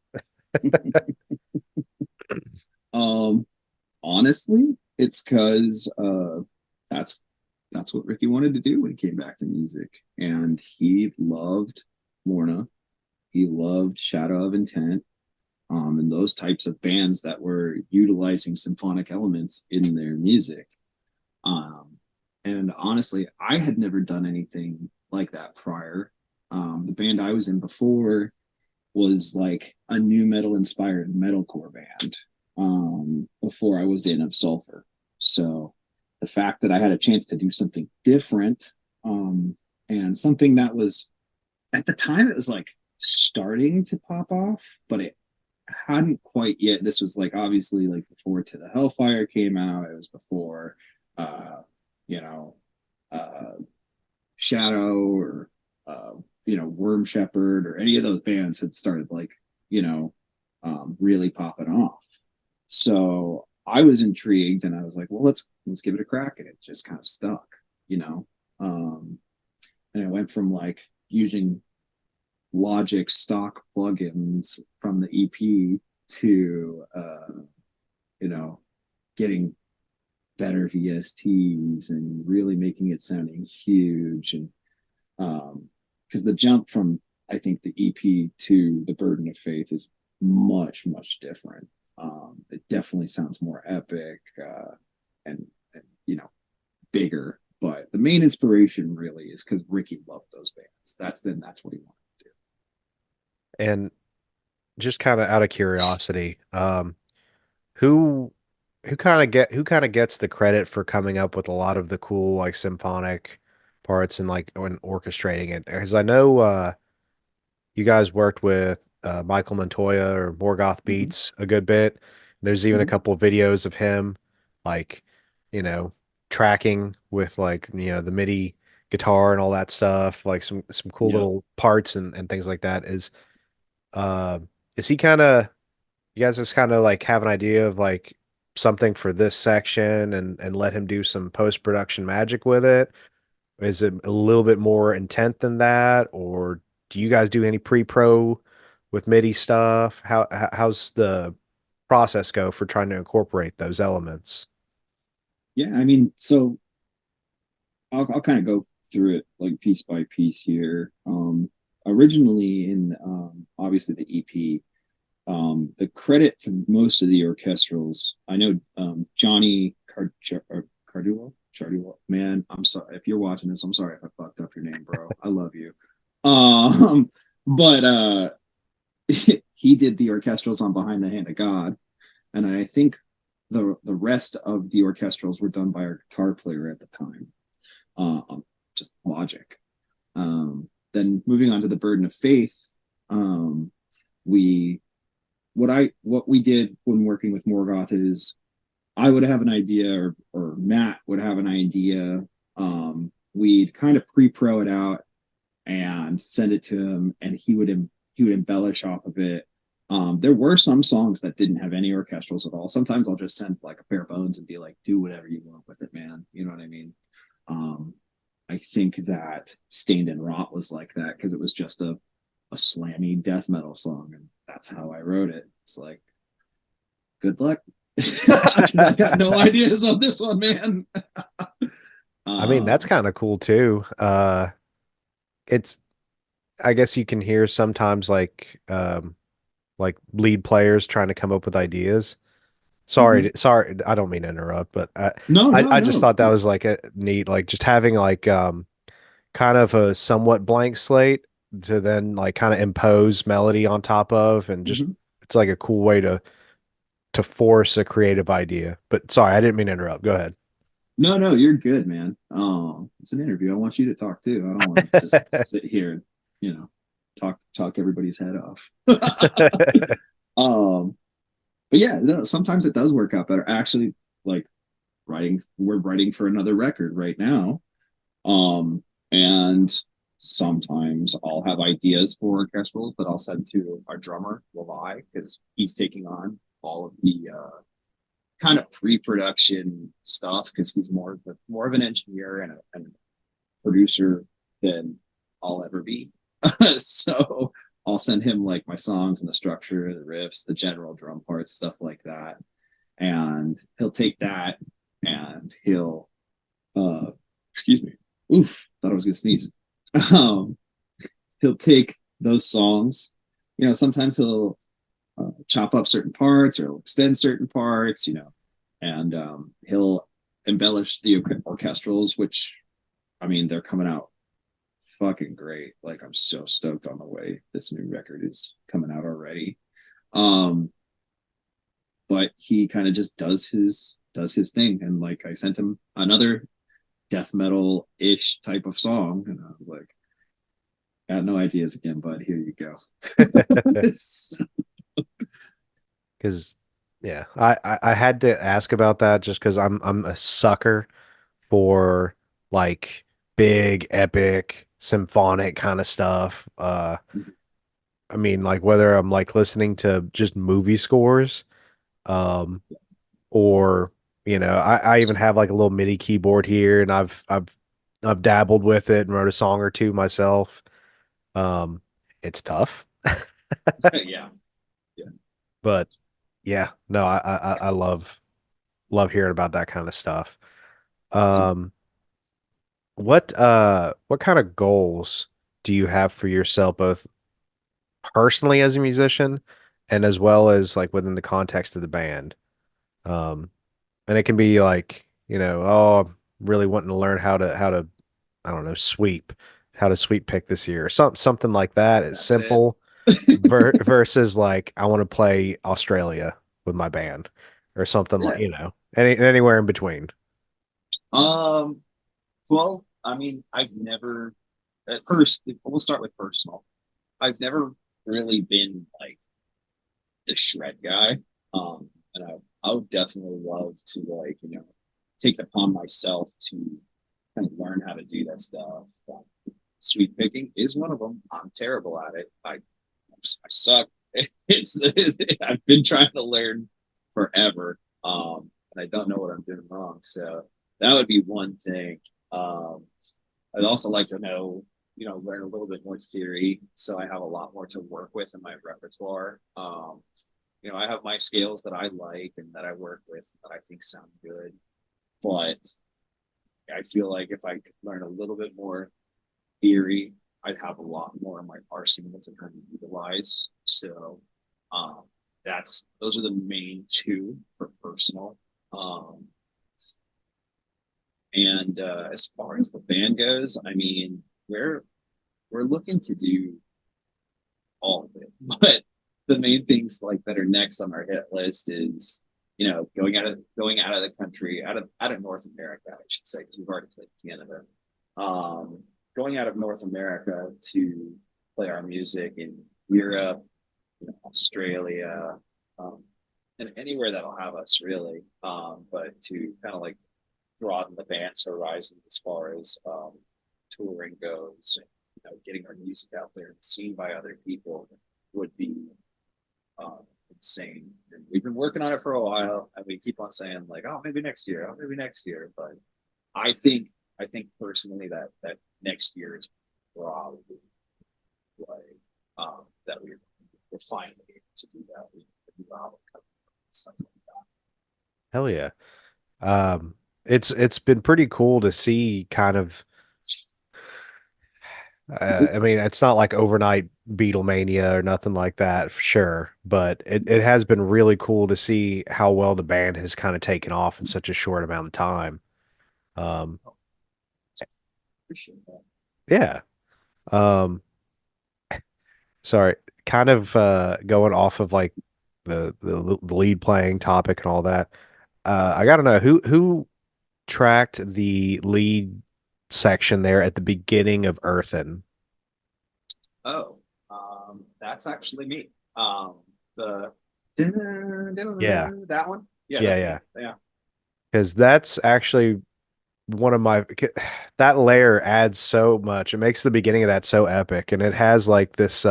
um, honestly, it's because that's that's what Ricky wanted to do when he came back to music, and he loved Lorna. He loved Shadow of Intent, and those types of bands that were utilizing symphonic elements in their music. Um, and honestly, I had never done anything like that prior. The band I was in before was like a new metal inspired metalcore band before I was in Of Sulfur. So the fact that I had a chance to do something different and something that was at the time it was like starting to pop off, but it hadn't quite yet. This was like obviously like before To the Hellfire came out. It was before uh, you know, uh, Shadow or Worm Shepherd or any of those bands had started like really popping off. So I was intrigued and I was like, well, let's give it a crack, and it just kind of stuck, you know. Um, and it went from like using Logic stock plugins from the EP to you know getting better VSTs and really making it sounding huge. And because the jump from I think the EP to the Burden of Faith is much different. It definitely sounds more epic, and bigger. But the main inspiration really is because Ricky loved those bands. That's what he wanted to do. And just kind of out of curiosity, who who kind of gets the credit for coming up with a lot of the cool like symphonic parts and like when orchestrating it? Because I know you guys worked with Michael Montoya or Morgoth Mm-hmm. Beats a good bit. There's even a Mm-hmm. couple of videos of him like, you know, tracking with like, the MIDI guitar and all that stuff, like some cool Yep. little parts and things like that. Uh is he kind of you guys just kind of like have an idea of like something for this section and let him do some post-production magic with it? Is it a little bit more intent than that, or do you guys do any pre-pro with MIDI stuff? How's the process go for trying to incorporate those elements? Yeah, I mean, so I'll kind of go through it like piece by piece here. Originally in obviously the EP, the credit for most of the orchestrals, I know Carduo. Man, I'm sorry if you're watching this. I'm sorry if I fucked up your name, bro. I love you. Um, but he did the orchestrals on Behind the Hand of God, and I think the rest of the orchestrals were done by our guitar player at the time, just logic. Then moving on to the burden of faith, um, we what we did when working with Morgoth is I would have an idea, or Matt would have an idea. We'd kind of pre-pro it out and send it to him, and he would embellish off of it. There were some songs that didn't have any orchestrals at all. Sometimes I'll just send like a bare bones and be like, "Do whatever you want with it, man." You know what I mean? Um, I think that Stained and Rot was like that because it was just a slammy death metal song, and that's how I wrote it. It's like, good luck, because I got no ideas on this one, man. I mean, that's Um, kind of cool too. It's I guess you can hear sometimes like lead players trying to come up with ideas. mhm. Sorry, I don't mean to interrupt, but No, no, I just no. thought that was like a neat, like just having like kind of a somewhat blank slate to then like kind of impose melody on top of, and just Mhm. it's like a cool way to force a creative idea. But sorry, I didn't mean to interrupt. Go ahead. No, no, you're good, man. It's an interview. I want you to talk too. I don't want to just sit here and, talk everybody's head off. um, but yeah, no, sometimes it does work out better. Actually, like we're writing for another record right now. Um, and sometimes I'll have ideas for orchestrals that I'll send to our drummer, Levi, because he's taking on all of the kind of pre-production stuff because he's more of an engineer and a producer than I'll ever be. So I'll send him like my songs and the structure, the riffs, the general drum parts, stuff like that, and he'll take that and he'll uh excuse me, oof, thought I was gonna sneeze. um he'll take those songs, sometimes he'll chop up certain parts or he'll extend certain parts, and he'll embellish the orchestrals, which, I mean, they're coming out fucking great. Like, I'm so stoked on the way this new record is coming out already. Um, but he kind of just does his thing, and like I sent him another death metal ish type of song, and I was like, got no ideas again, bud. Here you go. Because yeah, I had to ask about that just because I'm a sucker for like big epic symphonic kind of stuff. I mean like whether I'm like listening to just movie scores, um, or I even have like a little MIDI keyboard here, and I've dabbled with it and wrote a song or two myself. Um, it's tough, Yeah, yeah. but yeah, no, I love hearing about that kind of stuff. Um, what kind of goals do you have for yourself, both personally as a musician and as well as like within the context of the band. Um, and it can be like, oh, I'm really wanting to learn how to I don't know, how to sweep pick this year, or something like that. It's That's it. simple versus like I want to play Australia with my band or something like, Yeah. anywhere in between. Um, well, I mean, I've never at first we'll start with personal. I've never really been like the shred guy. And I would definitely love to like, take it upon myself to kind of learn how to do that stuff. Sweet picking is one of them. I'm terrible at it. I suck. I've been trying to learn forever. And I don't know what I'm doing wrong. So that would be one thing. Um, I'd also like to know, learn a little bit more theory, so I have a lot more to work with in my repertoire. I have my scales that I like and that I work with that I think sound good, but I feel like if I could learn a little bit more theory, I'd have a lot more in my arsenal to kind of utilize. So um, those are the main two for personal. Um, and as far as the band goes, I mean, we're looking to do all of it, but the main things like that are next on our hit list is going out of the country, out of North America, I should say, because we've already played Canada. Um, Going out of North America to play our music in Europe, Australia, um, and anywhere that'll have us really. But to kind of like broaden the band's horizons as far as touring goes, getting our music out there and seen by other people would be insane. And we've been working on it for a while, and we keep on saying like, "Oh, maybe next year. Oh, maybe next year." But I think, I think personally that next year is probably like that we're finally able to do that. We new album coming, stuff like Hell yeah. Um, it's been pretty cool to see kind of I mean, it's not like overnight Beatlemania or nothing like that, for sure, but it has been really cool to see how well the band has kind of taken off in such a short amount of time. Um, that. Appreciate that. yeah. Um, sorry, kind of going off of like the lead playing topic and all that. I gotta know who tracked the lead section there at the beginning of Earthen. Oh, that's actually me. The Yeah, that one. Yeah, yeah, that's yeah. me. Yeah. Because that's actually one of my that layer adds so much. It makes the beginning of that so epic, and it has like this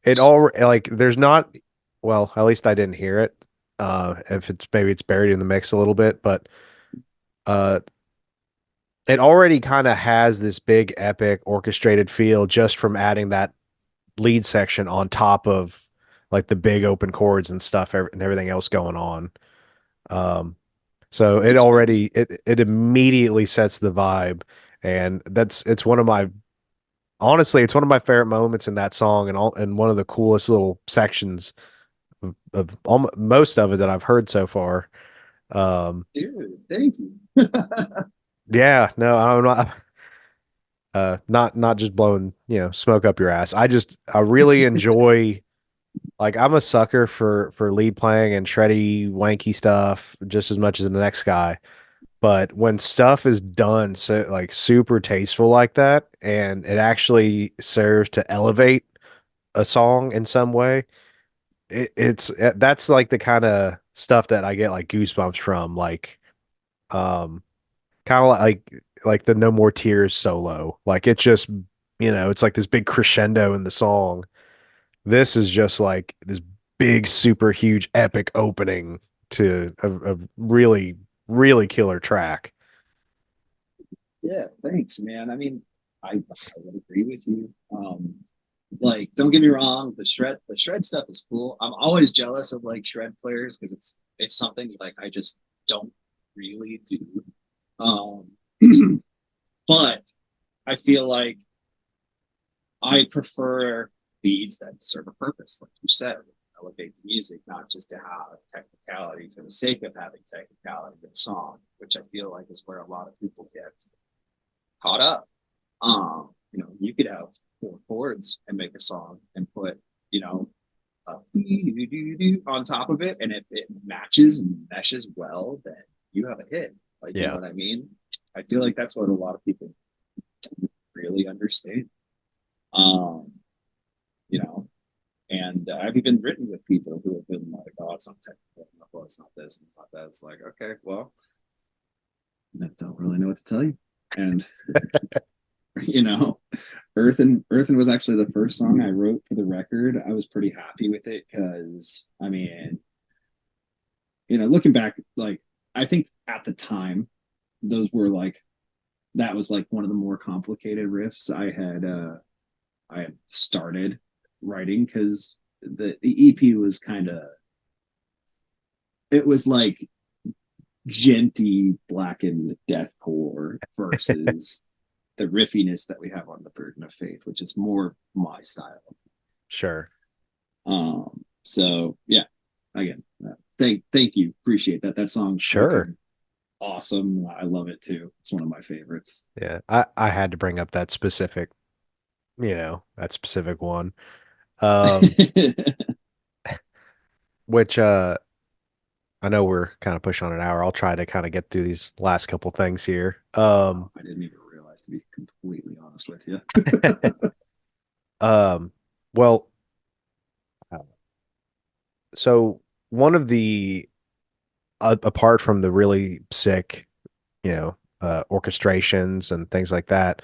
it all like there's not well, at least I didn't hear it. If it's maybe it's buried in the mix a little bit, but uh it already kind of has this big epic orchestrated feel just from adding that lead section on top of like the big open chords and stuff and everything else going on. Um So it Thanks, man. already it immediately sets the vibe, and it's one of my honestly it's one of my favorite moments in that song, and one of the coolest little sections of most of it that I've heard so far. Um, Dude, thank you. yeah, no, I'm not not just blowing smoke up your ass. I really enjoy like I'm a sucker for lead playing and shreddy wanky stuff just as much as the next guy. But when stuff is done so like super tasteful like that, and it actually serves to elevate a song in some way, that's like the kind of stuff that I get like goosebumps from, like um, kind of like the No More Tears solo. Like it just it's like this big crescendo in the song. This is just like this big, super huge, epic opening to a really, really killer track. Yeah, thanks, man. I mean, I would agree with you. Like, don't get me wrong, the shred stuff is cool. I'm always jealous of like shred players because it's something like I just don't really do. Um, but I feel like I prefer. beats that serve a purpose, like you said, elevate the music, not just to have technicality for the sake of having technicality in a song, which I feel like is where a lot of people get caught up. You could have four chords and make a song and put, you know, on top of it, and if it matches and meshes well, then you have a hit. Like, you know Yeah. what I mean? I feel like that's what a lot of people don't really understand. Um, you know, and I've even written with people who have been like, "Oh, it's not technical enough. Well, it's not this, it's not that." It's like, okay, well, I don't really know what to tell you. And you know, Earthen was actually the first song I wrote for the record. I was pretty happy with it because, I mean, looking back, like I think at the time, those were like that was like one of the more complicated riffs I had started writing because the EP was kind of it was like genty blackened deathcore versus the riffiness that we have on the Burden of Faith, which is more my style. Sure. So yeah, again, thank you, appreciate that. That song's Sure. fucking awesome. I love it too. It's one of my favorites. Yeah. I had to bring up that specific, that specific one. Um, which I know we're kind of pushing on an hour. I'll try to kind of get through these last couple things here. Wow, I didn't even realize, to be completely honest with you. Um, well, uh, so one of the apart from the really sick, orchestrations and things like that,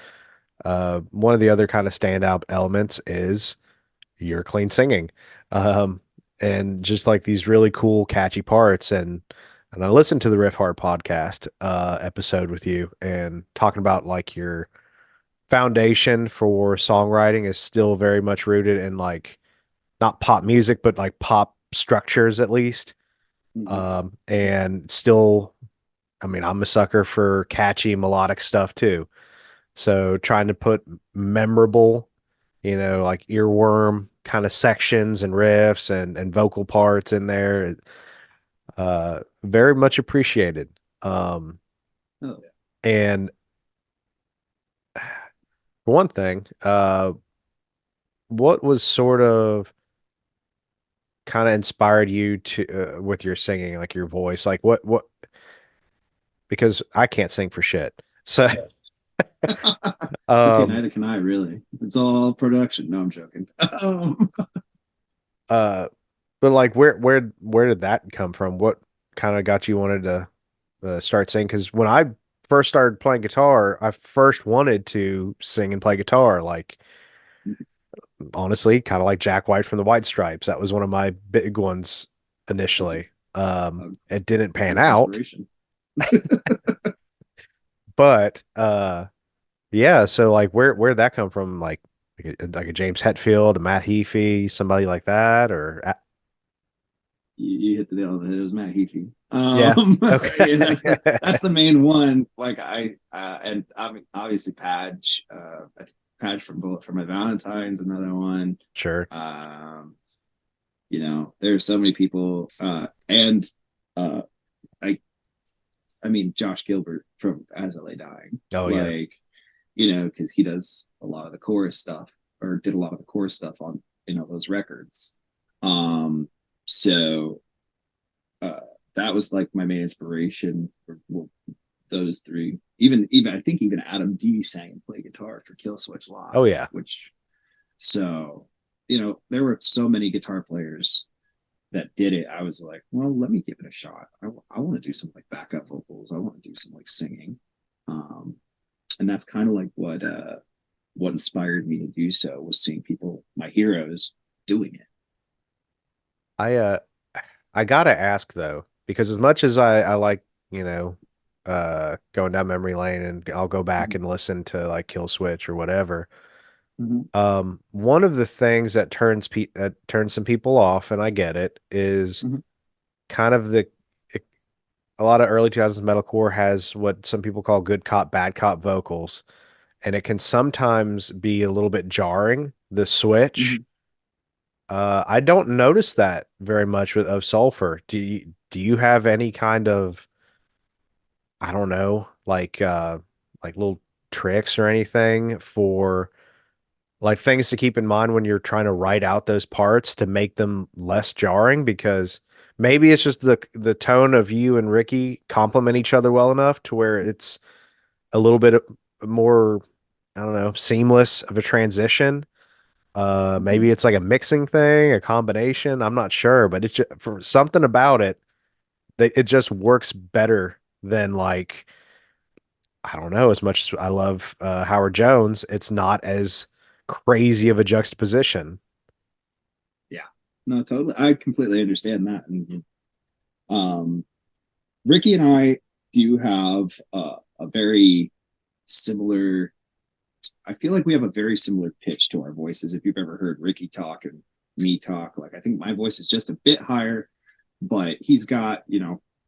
one of the other kind of standout elements is your clean singing. Um, and just like these really cool, catchy parts. And I listened to the Riff Hard podcast episode with you and talking about like your foundation for songwriting is still very much rooted in like not pop music, but like pop structures at least. Mhm. And still, I mean, I'm a sucker for catchy melodic stuff too. So trying to put memorable, like earworm kind of sections and riffs and vocal parts in there, very much appreciated. Um, Oh yeah. and for one thing, what was sort of kind of inspired you to with your singing, like your voice, like what because I can't sing for shit. So It's okay, um neither can I really. It's all production. No, I'm joking. uh but like where did that come from? What kind of got you wanted to start singing? Because when I first started playing guitar, I first wanted to sing and play guitar, like honestly, kind of like Jack White from the White Stripes. That was one of my big ones That's initially. a It didn't pan great out, inspiration. but yeah, so like where'd that come from? Like a James Hetfield, a Matt Heafy, somebody like that, or You hit the nail on the head. It was Matt Heafy. yeah. Okay. Yeah, that's the main one. Like and obviously Padge from Bullet for My Valentine's, another one. Sure. Um, there's so many people, and uh, I I mean Josh Gilbert from As I Lay Dying, Oh yeah. like because he does a lot of the chorus stuff, or did a lot of the chorus stuff on those records. Um, so uh, that was like my main inspiration for those three. Even I think even Adam D sang and played guitar for Kill Switch Oh Live, yeah. which so there were so many guitar players that did it. I was like, well, let me give it a shot. I want to do some like backup vocals. I want to do some like singing. Um, and that's kind of like what inspired me to do so, was seeing people, my heroes, doing it. I I gotta ask though, because as much as I like, going down memory lane and I'll go back Mhm. and listen to like Kill Switch or whatever. Mhm. One of the things that turns some people off, and I get it, is Mhm. kind of a lot of early 2000s metalcore has what some people call good cop, bad cop vocals, and it can sometimes be a little bit jarring, the switch Mhm. I don't notice that very much with Ov Sulfur. Do you have any kind of, I don't know, like little tricks or anything for like things to keep in mind when you're trying to write out those parts to make them less jarring? Because maybe it's just the tone of you and Ricky complement each other well enough to where it's a little bit more, I don't know, seamless of a transition. Maybe Mhm. it's like a mixing thing, a combination. I'm not sure, but it's just, for something about it that it just works better than like, I don't know, as much as I love Howard Jones, it's not as crazy of a juxtaposition. Yeah. No, totally. I completely understand that. And um, Ricky and I do have a very similar. I feel like we have a very similar pitch to our voices. If you've ever heard Ricky talk and me talk, like I think my voice is just a bit higher, but he's got,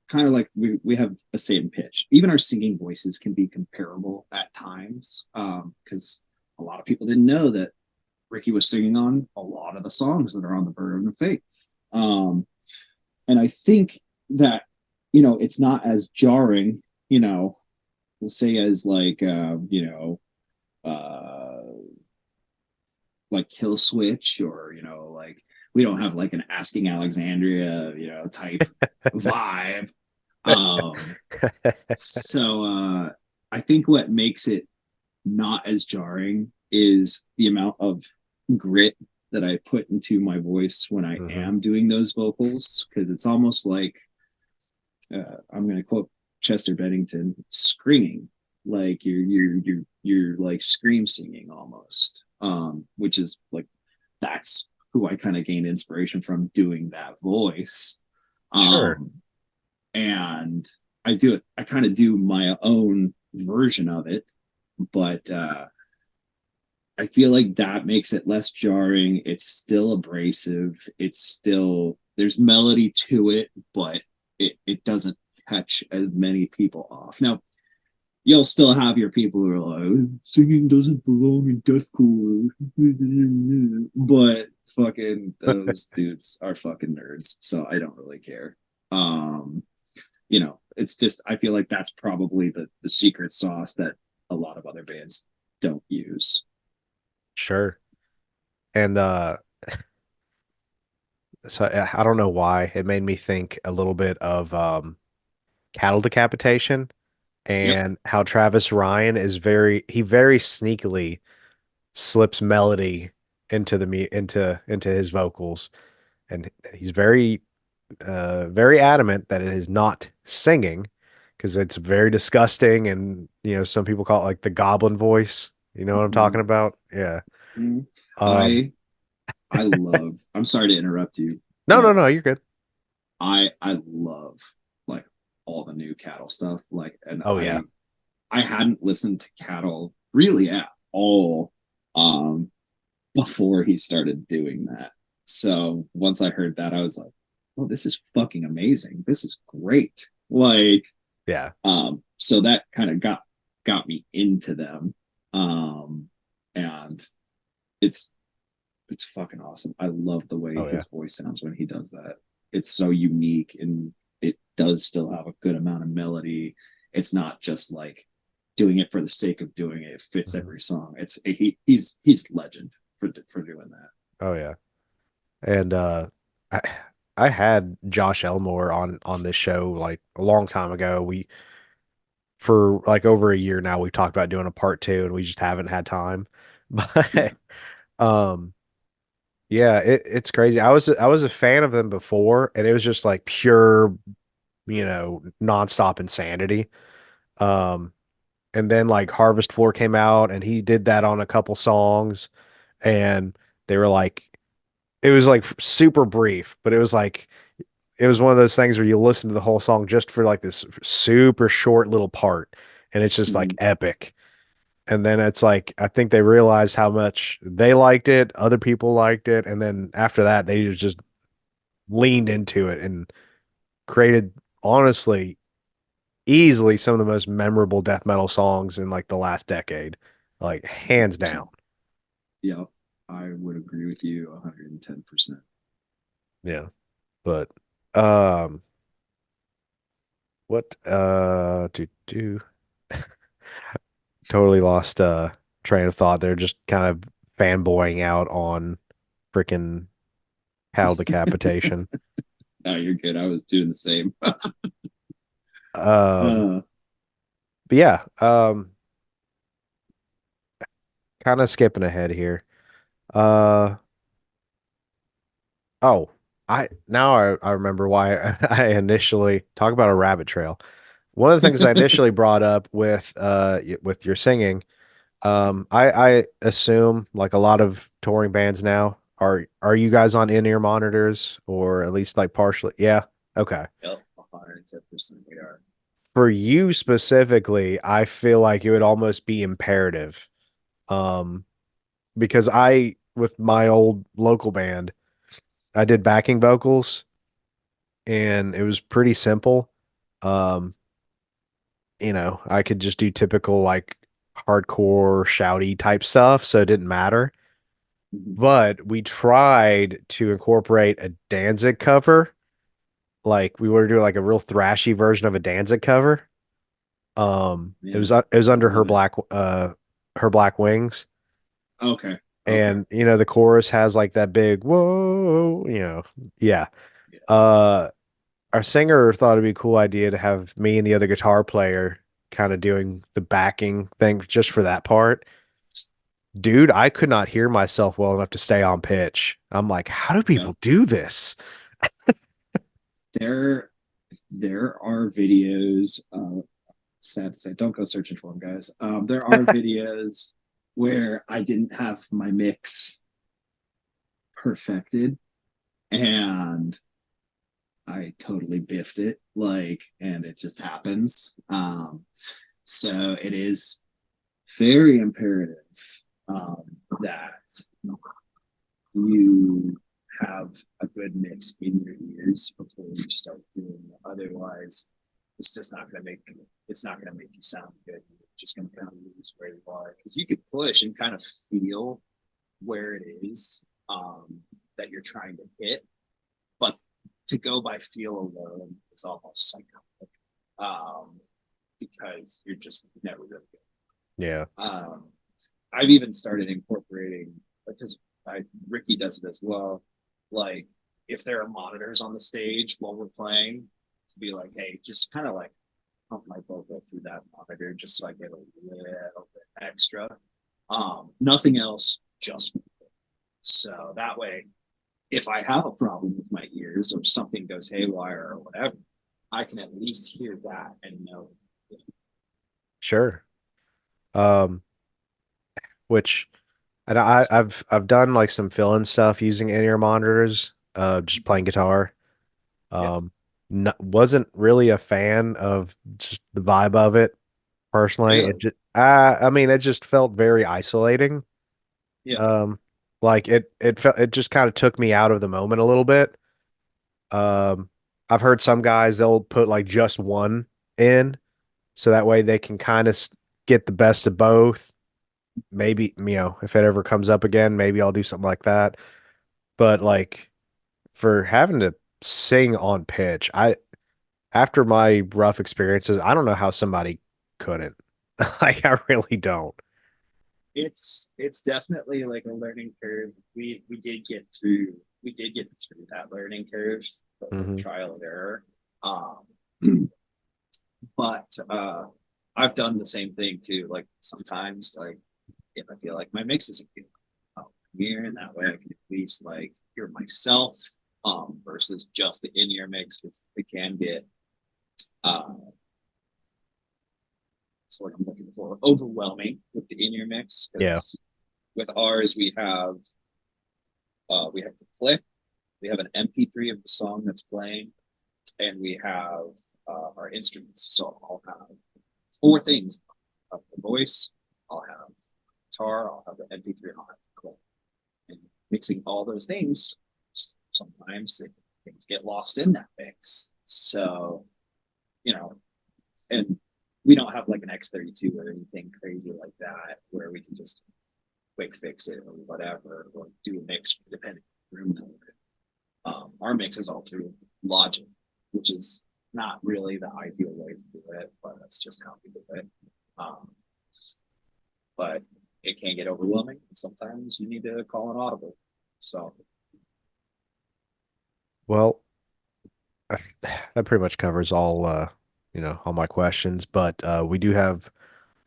kind of like we have the same pitch. Even our singing voices can be comparable at times, because a lot of people didn't know that Ricky was singing on a lot of the songs that are on the Burden of Faith. Um, and I think that, it's not as jarring, we'll say as uh, like Kill Switch, or like we don't have like an Asking Alexandria type vibe. So I think what makes it not as jarring is the amount of grit that I put into my voice when I Hmm. am doing those vocals, because it's almost like, I'm going to quote Chester Bennington, screaming, like you're like scream singing almost, which is like that's who I kind of gained inspiration from doing that voice. Sure. Um, and I do it. I kind of do my own version of it, but I feel like that makes it less jarring. It's still abrasive. It's still there's melody to it, but it doesn't catch as many people off. Now you'll still have your people who are like, singing doesn't belong in deathcore, but fucking those dudes are fucking nerds, so I don't really care. Um, it's just I feel like that's probably the secret sauce that a lot of other bands don't use. Sure. And so I don't know why it made me think a little bit of cattle decapitation Yep. and how Travis Ryan is very sneakily slips melody into into his vocals, and he's very adamant that it is not singing because it's very disgusting, and some people call it like the goblin voice. You know what I'm Mm-hmm. talking about? Yeah. Mm-hmm. Um, I love. I'm sorry to interrupt you, no, no, but no, you're good. I love like all the new Cattle stuff. Like, and Oh yeah. I hadn't listened to Cattle really at all um before he started doing that. So once I heard that, I was like, "Oh, this is fucking amazing! This is great!" Like, Yeah. so that kind of got me into them, and it's it's fucking awesome. I love the way Oh yeah. his voice sounds when he does that. It's so unique, and it does still have a good amount of melody. It's not just like doing it for the sake of doing it. It fits Mhm. every song. He's legend for doing that. Oh yeah. And I I had Josh Elmore on this show like a long time ago. We For like over a year now we've talked about doing a part two and we just haven't had time. Yeah. But um yeah, it's crazy. I was a fan of them before and it was just like pure, nonstop insanity. Um and then like Harvest Floor came out and he did that on a couple songs and they were like it was like super brief, but it was one of those things where you listen to the whole song just for like this super short little part and it's just like Mhm. epic. And then it's like I think they realized how much they liked it, other people liked it, and then after that they just leaned into it and created honestly easily some of the most memorable death metal songs in like the last decade. Like hands down. 100%. Yeah. I would agree with you 110%. Yeah. But um what do totally lost train of thought there, just kind of fanboying out on freaking Hal decapitation. No, you're good. I was doing the same. Um Uh, but yeah, kind of skipping ahead here. Uh oh, I remember why I initially talk about a rabbit trail. One of the things I initially brought up with with your singing, I assume like a lot of touring bands now are you guys on in-ear monitors or at least like partially? Yeah. Okay. Yep, 110% we are. For you specifically, I feel like it would almost be imperative. Um, because I with my old local band, I did backing vocals and it was pretty simple. Um, I could just do typical like hardcore shouty type stuff, so it didn't matter. mhm. But we tried to incorporate a Danzig cover. Like we were doing like a real thrashy version of a Danzig cover. Man, It was don't under know it. her black wings. Okay. Okay. And the chorus has like that big whoa, yeah. Yeah. Uh our singer thought it'd be a cool idea to have me and the other guitar player kind of doing the backing thing just for that part. Dude, I could not hear myself well enough to stay on pitch. I'm like, how do Yeah. people do this? There there are videos, sad to say, don't go searching for them, guys. There are videos where I didn't have my mix perfected and I totally biffed it, like, and it just happens. So it is very imperative that you have a good mix in your ears before you start doing it. Otherwise, it's just not going to make it's not going to make you sound good. You're just going to kind of lose where you are because you could push and kind of feel where it is that you're trying to hit, but to go by feel alone is almost psychotic because you're just never really Yeah. good. I've even started incorporating because Ricky does it as well. Like if there are monitors on the stage while we're playing, to be like, hey, just kind of like pump my vocal through that monitor just so I get a little bit extra. Nothing else, just so that way, if I have a problem with my ears or something goes haywire or whatever, I can at least hear that and know. Sure. Um, which and I've done like some fill-in stuff using in-ear monitors, just playing guitar. Yeah, Um, wasn't really a fan of just the vibe of it personally. It really. just I mean it just felt very isolating. Yeah, Um, like it just kind of took me out of the moment a little bit. Um, I've heard some guys they'll put like just one in so that way they can kind of get the best of both. Maybe, if it ever comes up again, maybe I'll do something like that. But like for having to sing on pitch, after my rough experiences, I don't know how somebody couldn't. Like I really don't. it's definitely like a learning curve. We did get through that learning curve, but with Hmm. trial and error. Um, but I've done the same thing too. Like sometimes, like if I feel like my mix isn't good, I'll premiere, and that way I can at least like hear myself. Versus just the in-ear mix, which it can get uh, so what I'm looking for overwhelming with the in-ear mix Yeah. because with ours we have the click, we have an MP3 of the song that's playing, and we have our instruments. So I'll have four things: I'll have the voice, I'll have guitar, I'll have the MP3, and I'll have the click. And mixing all those things, sometimes things get lost in that mix. So you know, and we don't have like an X32 or anything crazy like that where we can just quick fix it or whatever, or do a mix depending on the room that we're in. Our mix is all through Logic, which is not really the ideal way to do it, but that's just how we do it. Um, but it can get overwhelming. Sometimes you need to call an audible. So Well, that pretty much covers all all my questions, but we do have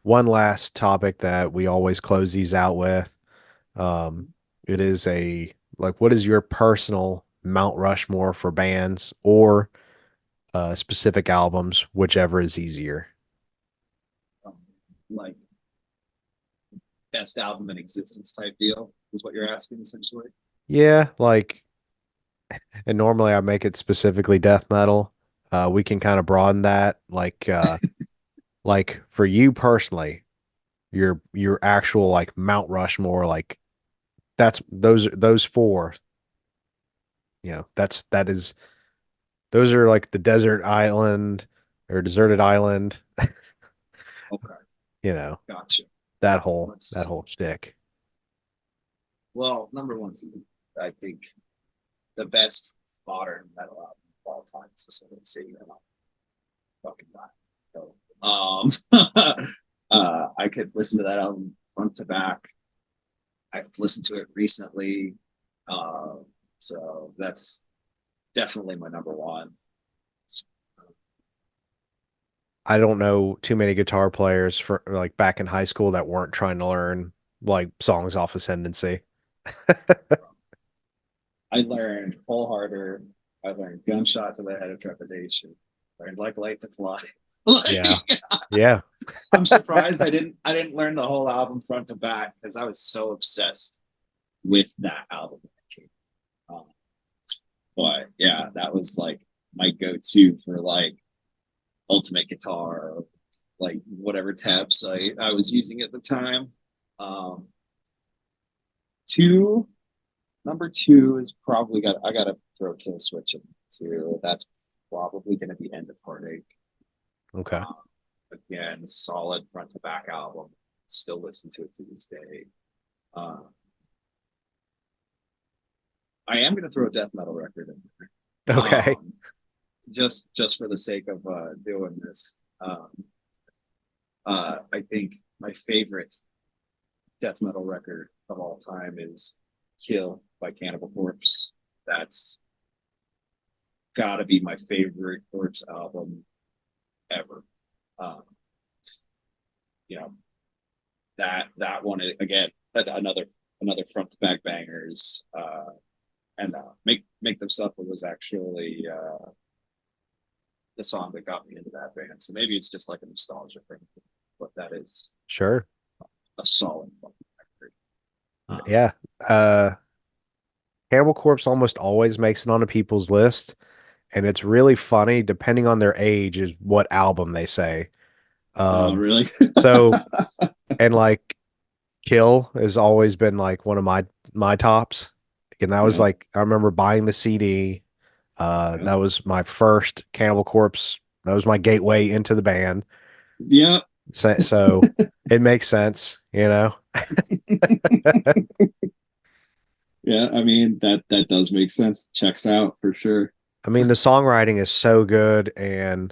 one last topic that we always close these out with. Um, it is a like, what is your personal Mount Rushmore for bands or specific albums, whichever is easier? um, like best album in existence type deal is what you're asking essentially. Yeah, like, and normally I make it specifically death metal. We can kind of broaden that, like for you personally, your actual like Mount Rushmore, like that's those four, that is those are like the desert island or deserted island, Okay, you know, gotcha. that Let's whole shtick. well, number one's easy. I think the best modern metal album of all time is Facility City, and I'm fucking dying. So, I could listen to that album front to back. I've listened to it recently, uh, so that's definitely my number one. I don't know too many guitar players for like back in high school that weren't trying to learn like songs off Ascendancy. I learned Whole Harder. I learned Gunshot to the Head of Trepidation. Learned Like Light to Fly. Yeah. Like, Yeah. I'm surprised I didn't learn the whole album front to back because I was so obsessed with that album when it came. Um, but yeah, that was like my go-to for like ultimate guitar, or like whatever tab site I was using at the time. Um, two Number two is probably got I gotta throw Kill Switch in too. That's probably gonna be End of Heartache. Okay. Um, Again, solid front to back album. Still listen to it to this day. Uh, I am gonna throw a death metal record in there. Okay. Just for the sake of doing this. I think my favorite death metal record of all time is Kill by Cannibal Corpse. That's gotta be my favorite Corpse album ever. Um, you know that one again, another front to back bangers. And make them suffer was actually the song that got me into that band. So maybe it's just like a nostalgia thing, but that is Sure. a solid fucking record. Yeah. Uh, Cannibal Corpse almost always makes it onto people's list, and it's really funny depending on their age is what album they say. Um, Really? so and like Kill has always been like one of my tops. And that was Yeah, like I remember buying the CD. yeah, That was my first Cannibal Corpse. That was my gateway into the band. yeah. So it makes sense, you know. Yeah, I mean that does make sense. Checks out for sure. I mean, the songwriting is so good, and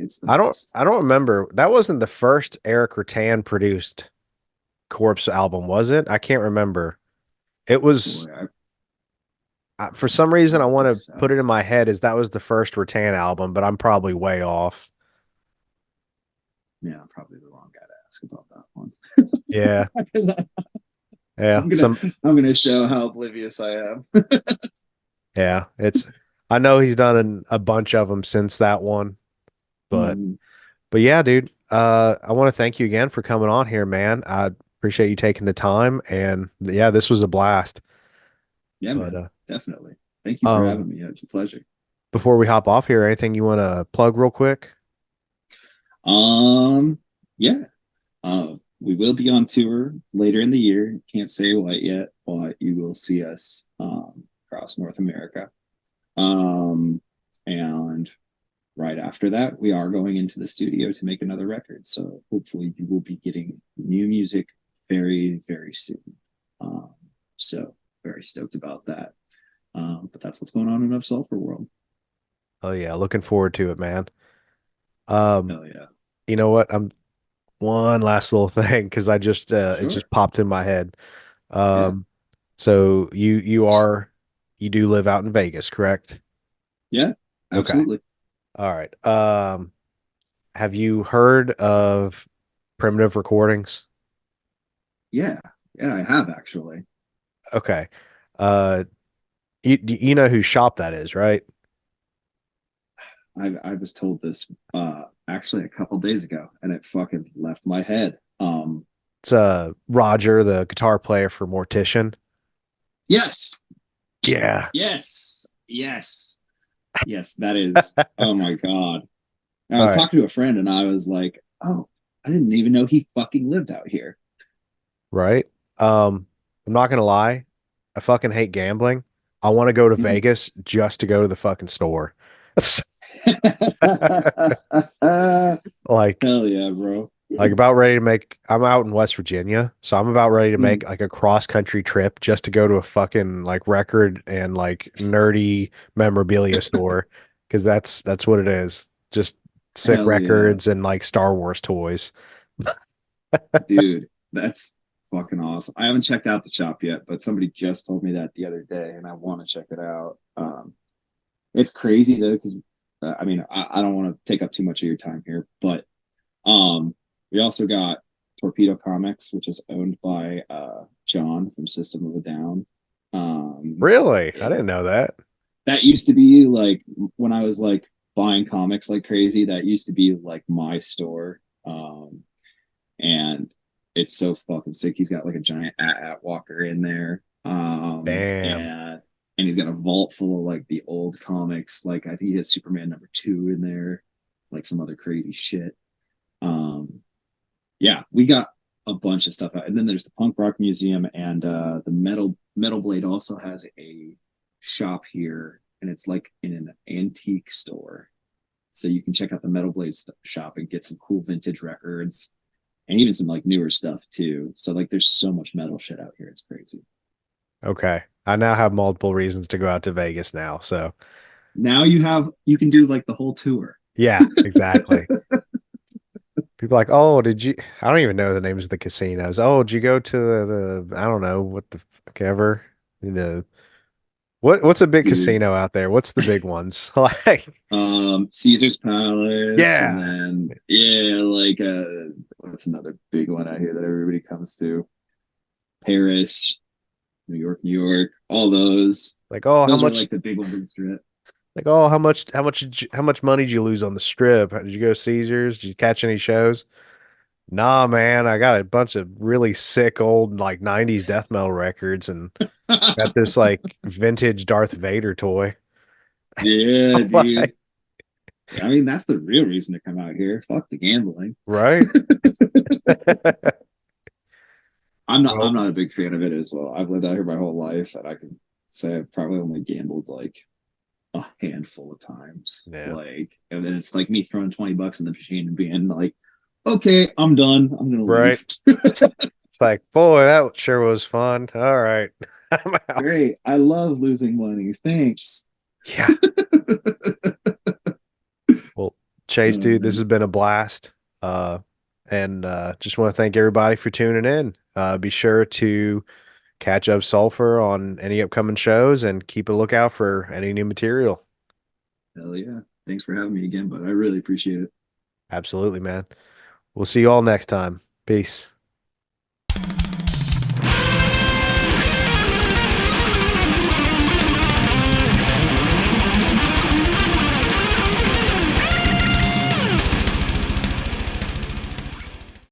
It's the I don't best. I don't remember. That wasn't the first Eric Rattan produced Corpse album, was it? I can't remember. It was Boy, for some reason I don't want think to put so. it in my head as that was the first Rattan album, but I'm probably way off. Yeah, I'm probably the wrong guy to ask about that one. Yeah. 'Cause Yeah. I'm gonna Some I'm gonna show how oblivious I am. yeah, it's I know he's done a bunch of them since that one, but Mm, yeah, dude. I want to thank you again for coming on here, man. I appreciate you taking the time, and yeah, this was a blast. yeah, But man, definitely. Thank you for um having me. Yeah, it's a pleasure. before we hop off here, anything you want to plug real quick? Um, yeah. We will be on tour later in the year. Can't say what yet, but you will see us across North America. Um, and right after that, we are going into the studio to make another record. So hopefully, you will be getting new music very, very soon. Um, so very stoked about that. But that's what's going on in Ov Sulfur world. Oh yeah, looking forward to it, man. Um, Hell yeah. you know what? I'm one last little thing because I just it Sure. just popped in my head. Yeah. Um, so you do live out in Vegas, correct? Yeah. Okay. Absolutely. All right. Have you heard of Primitive Recordings? Yeah. Yeah, I have actually. Okay. Uh, you know whose shop that is, right? I was told this actually a couple days ago and it fucking left my head. It's Roger, the guitar player for Mortician. Yes. Yeah. Yes. Yes. Yes, that is. Oh my God. I All was right. talking to a friend and I was like, oh, I didn't even know he fucking lived out here. Right. I'm not gonna lie. I fucking hate gambling. I want to go to Mhm. Vegas just to go to the fucking store. Like Hell yeah, bro. about ready to make I'm out in West Virginia, so I'm about ready to make Mhm. like a cross country trip just to go to a fucking like record and like nerdy memorabilia store because that's what it is. Just sick Hell yeah. records and like Star Wars toys. Dude, that's fucking awesome. I haven't checked out the shop yet, but somebody just told me that the other day and I want to check it out. It's crazy though, because I mean, I don't want to take up too much of your time here, but um, we also got Torpedo Comics, which is owned by John from System of a Down. Really? I didn't And know that. that used to be like when I was like buying comics like crazy, that used to be like my store. And it's so fucking sick. He's got like a giant at walker in there. Damn. And he's got a vault full of like the old comics. Like I think he has Superman #2 in there, like some other crazy shit. Um, yeah, we got a bunch of stuff out. And then there's the Punk Rock Museum and the Metal Blade also has a shop here, and it's like in an antique store. So you can check out the Metal Blade shop and get some cool vintage records and even some like newer stuff too. So like there's so much metal shit out here. It's crazy. Okay. I now have multiple reasons to go out to Vegas now. So, Now you can do like the whole tour. yeah, exactly. People are like, oh, did you? I don't even know the names of the casinos. Oh, did you go to I don't know what the fuck ever. The what's a big Dude, casino out there? What's the big ones? Like, Caesar's Palace, and yeah, then yeah, like what's another big one out here that everybody comes to? Paris, New York, all those. like oh, how Those are much? like the big ones in the strip. Like oh, how much money did you lose on the strip? Did you go to Caesars? Did you catch any shows? Nah, man, I got a bunch of really sick old like '90s death metal records and got this like vintage Darth Vader toy. Yeah, dude. Like, I mean, that's the real reason to come out here. Fuck the gambling. right? I'm Well, not a big fan of it as well. I've lived out here my whole life, and I can say I've probably only gambled like a handful of times. yeah, Like, and then it's like me throwing $20 in the machine and being like, "Okay, I'm done. I'm gonna right. leave." It's like, boy, that sure was fun. All right, I'm out. Great. I love losing money. Thanks. Yeah. Well, Chase, Oh dude, this has man. been a blast. And just want to thank everybody for tuning in. Be sure to catch up Sulfur on any upcoming shows and keep a lookout for any new material. Hell yeah. Thanks for having me again, but I really appreciate it. Absolutely, man. We'll see you all next time. Peace.